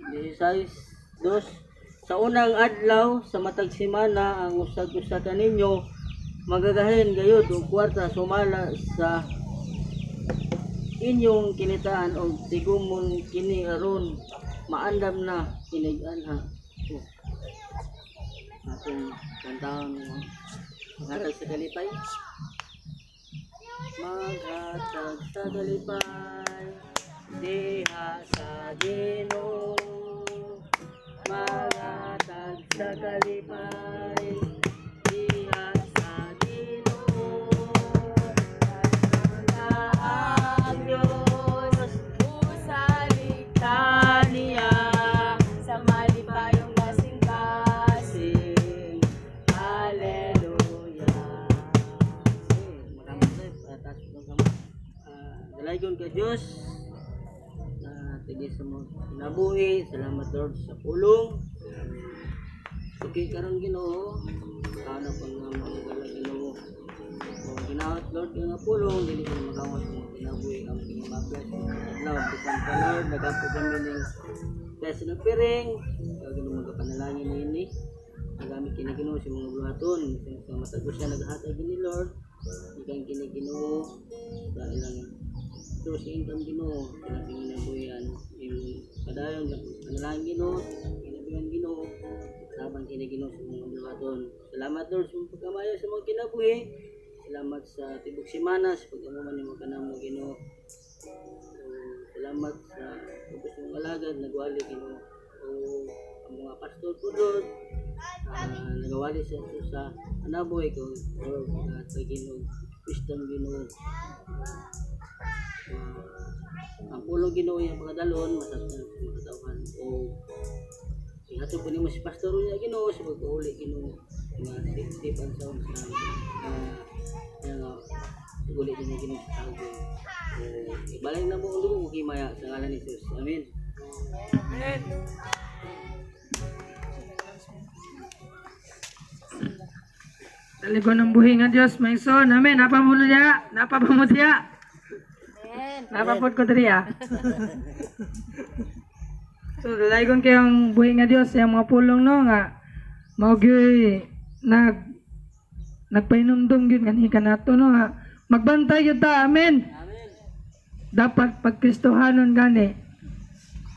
16:2. Sa unang adlaw sa matag semana ang usag-usa kaninyo magagahin gayud og kwarta sumala sa inyong kinitaan og tigumon kini aron maandam na kinig-anha. Atong kantahon maghatag sa kalipay. Maghatag sa kalipay diha sa Ginoo. Magatag sa kalipay diha sa Ginoo. Ang Diyos usaligtan niya sa malipayong kasing-kasing. Hallelujah. Dalaygon ka Diyos tigis sa mga kinabuhi. Salamat Lord sa pulong. Okay karon Ginoo. Kana pang mga gala Ginoo. Kung ginawat Lord nga pulong dili ko magawas sa kinabuhi ang pinamaglas. Lord bisan pa Lord nagampo kami ning test ng piring. Kag Ginoo magapanalangin ini. Nagamit kini Ginoo sa mga buhaton sa matagos siya naghatag ni Lord. Ikan kini Ginoo sa ilang terus ingkang Ginoo kinapinginabuyan yung padayon panalangin Ginoo kinabuyan Ginoo tabang kini Ginoo sa mga buhaton. Salamat Lord sa mga pagkamayo sa mga kinabuhi. Salamat sa tibok semana sa pag-amuman ni mga kanamo Ginoo. Salamat sa ubos ng alagad nagwali Ginoo. Ang mga pastor po Lord nagawali sa anaboy ko Lord sa Ginoo. Wisdom Ginoo. Ang pulong Ginoo yung mga dalon masas na mga tauhan o ihatod po ni mo si pastor niya Ginoo sa pag-uli Ginoo mga safety and sound sa uli din niya Ginoo sa tawag ibalay na mo ang dugo himaya sa ngalan ni Jesus. Amen. Amen. Daligon ng buhi nga Diyos, may son. Amen. Napamudya. Napapamudya. Napapod ko diriya. So, daligon kayong buhi nga Diyos, yung mga pulong no, nga, maugyay, nagpainumdum yun, ganhi ka nato, no, nga, magbantay yun ta, amen. Dapat pagkristohanon gani,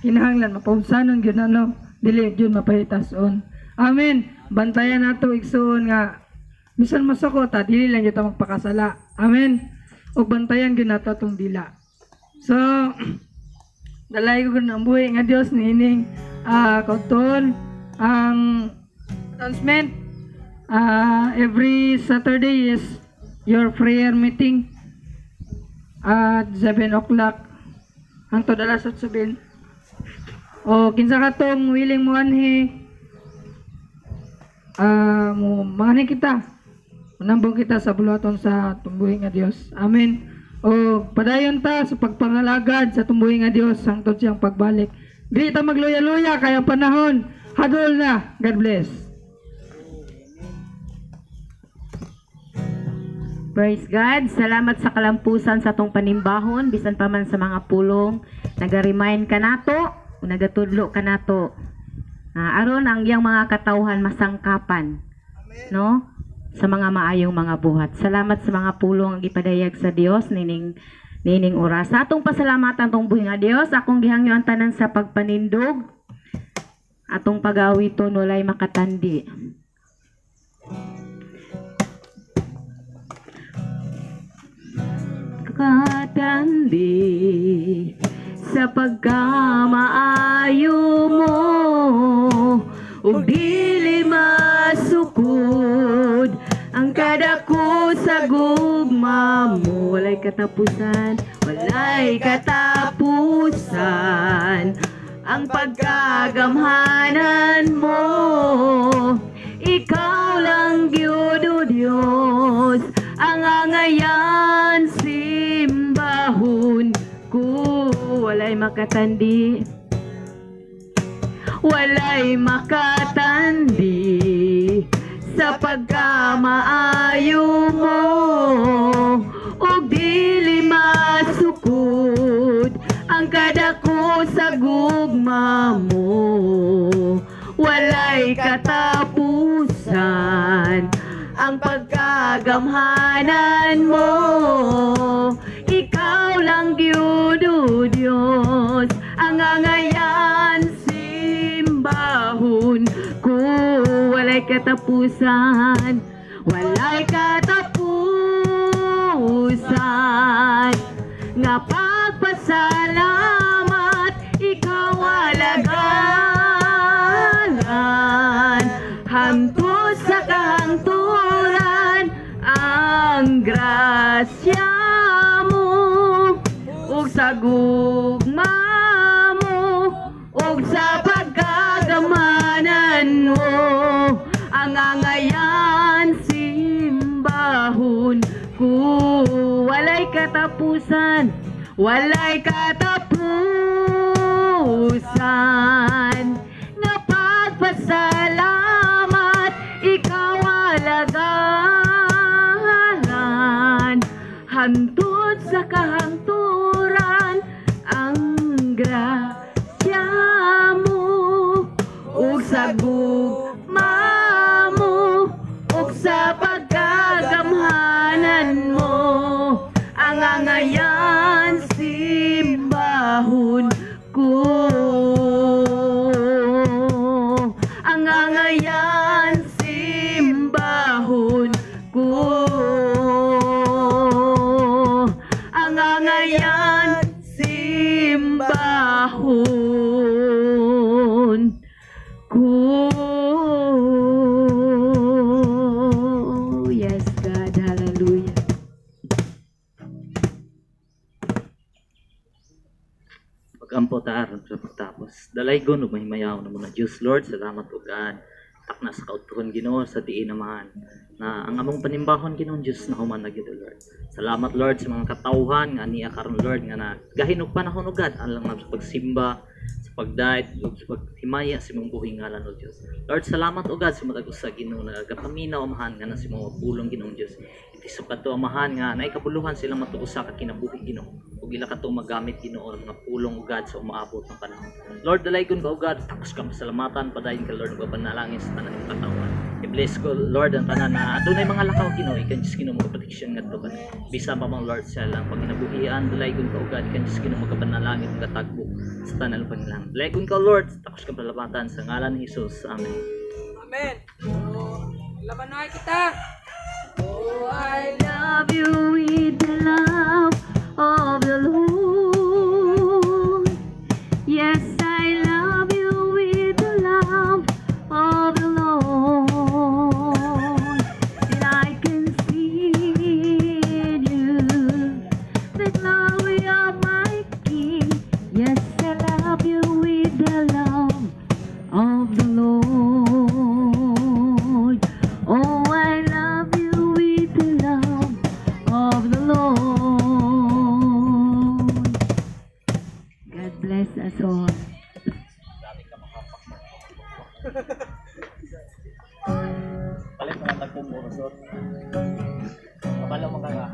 kinahanglan, mapaunsanon yun, ano, dili yun, mapahitason. Amen. Bantayan nato, igsoon nga, bisan masako ta, dili lang yun ta magpakasala. Amen. O bantayan yun nato itong dila. So, dalay ko ng buhay nga Diyos nining kauton ang announcement every Saturday is your prayer meeting at 7 o'clock hangtod alas 8 o kinsa ka tong willing mo anhi mo manganin kita manambong kita sa buluhaton sa tumbuhi nga Dios. Amen. O padayon ta sa pagpangalagad sa tumbuhi nga Dios hangtod siyang pagbalik. Di ta magluya-luya kaya panahon hadol na. God bless. Praise God. Salamat sa kalampusan sa tong panimbahon bisan pa man sa mga pulong naga-remind ka nato, nagatudlo ka nato. Aron ang iyang mga katawhan masangkapan. No? Sa mga maayong mga buhat. Salamat sa mga pulong ang ipadayag sa Dios nining oras. Sa atong pasalamatan tong buhi nga Dios, akong gihangyo ang tanan sa pagpanindog atong pag-awito nulay makatandi. Katandi sa pagkamaayo mo ug dili masukod ang kadako sa gugma mo. Walay katapusan, walay katapusan ang pagkagamhanan mo. Ikaw lang Gyud o Dios ang angayan simbahon ko. Walay makatandi, walay makatandi sa pagkamaayo mo ug dili masukod ang kadako sa gugma mo. Walay katapusan ang pagkagamhanan mo. Ikaw lang Gyud o Dios ang angayan simbahon ko. Walay katapusan, walay katapusan nga pagpasalamat ikaw alagaran hangtod sa kahangturan ang grasya mo ug sa gugma mo ug sa pagkagamanan mo ang angayan simbahon ko. Walay katapusan, walay katapusan nga pagpasalamat ikaw alagaran hangtod sa kahangturan ang grasya mo ug sa gugma mo ug sa pagkagamhanan mo ang angayan simbahon ko. Ang angayan angayan simbahon ko. Ang angayan simbahon ko. Yes, God. Hallelujah. Pag-ampo ta aron sa pagtapos. Dalaygon ug mahimayaw na muna Diyos Lord, salamat ug God. Takna sa kautuhon Ginoo sa diin naman na ang among panimbahon Ginoong Diyos na human na gyud Lord. Salamat Lord sa mga katawhan nga niya karon Lord nga na gahin og panahon ug God alang sa pagsimba, sa pagdayet ug sa paghimaya sa imong buhing ngalan o Diyos. Lord, salamat ug God sa matag usa Ginoo na gapaminaw amahan nga na sa imong pulong Ginoong Diyos. Isip ka to amahan nga na ikabuluhan silang matuusa ka kinabuhi Ginoo ug ila ka to magamit Ginoo nga pulong ug God sa umaabot ng panahon. Lord, dalaygon ka ug God, takos ka pasalamatan padayon ka Lord ug panalangin sa tanan ng katawan. I-bless ko Lord ang tanan na adunay mga lakaw Ginoo ikan Diyos Ginoo mo protection ngadto ka. Bisa pa mang Lord sa lang paginabuhian dalaygon ka ug God ikan Diyos Ginoo mo kapanalangin ug katagbo sa tanan ng Panginoon. Dalaygon ka Lord, takos ka pasalamatan sa ngalan ni Jesus. Amen. Amen. Laban na kita. Oh, I love you with the love of the Lord. Yes, I love you with the love of the Lord. And I can see in you the glory of my King. Yes, I love you with the love of the Lord. Oh, I love you with the love of the Lord. God bless us all. Palit na tagpong orasyon. Kapalaw mga ka.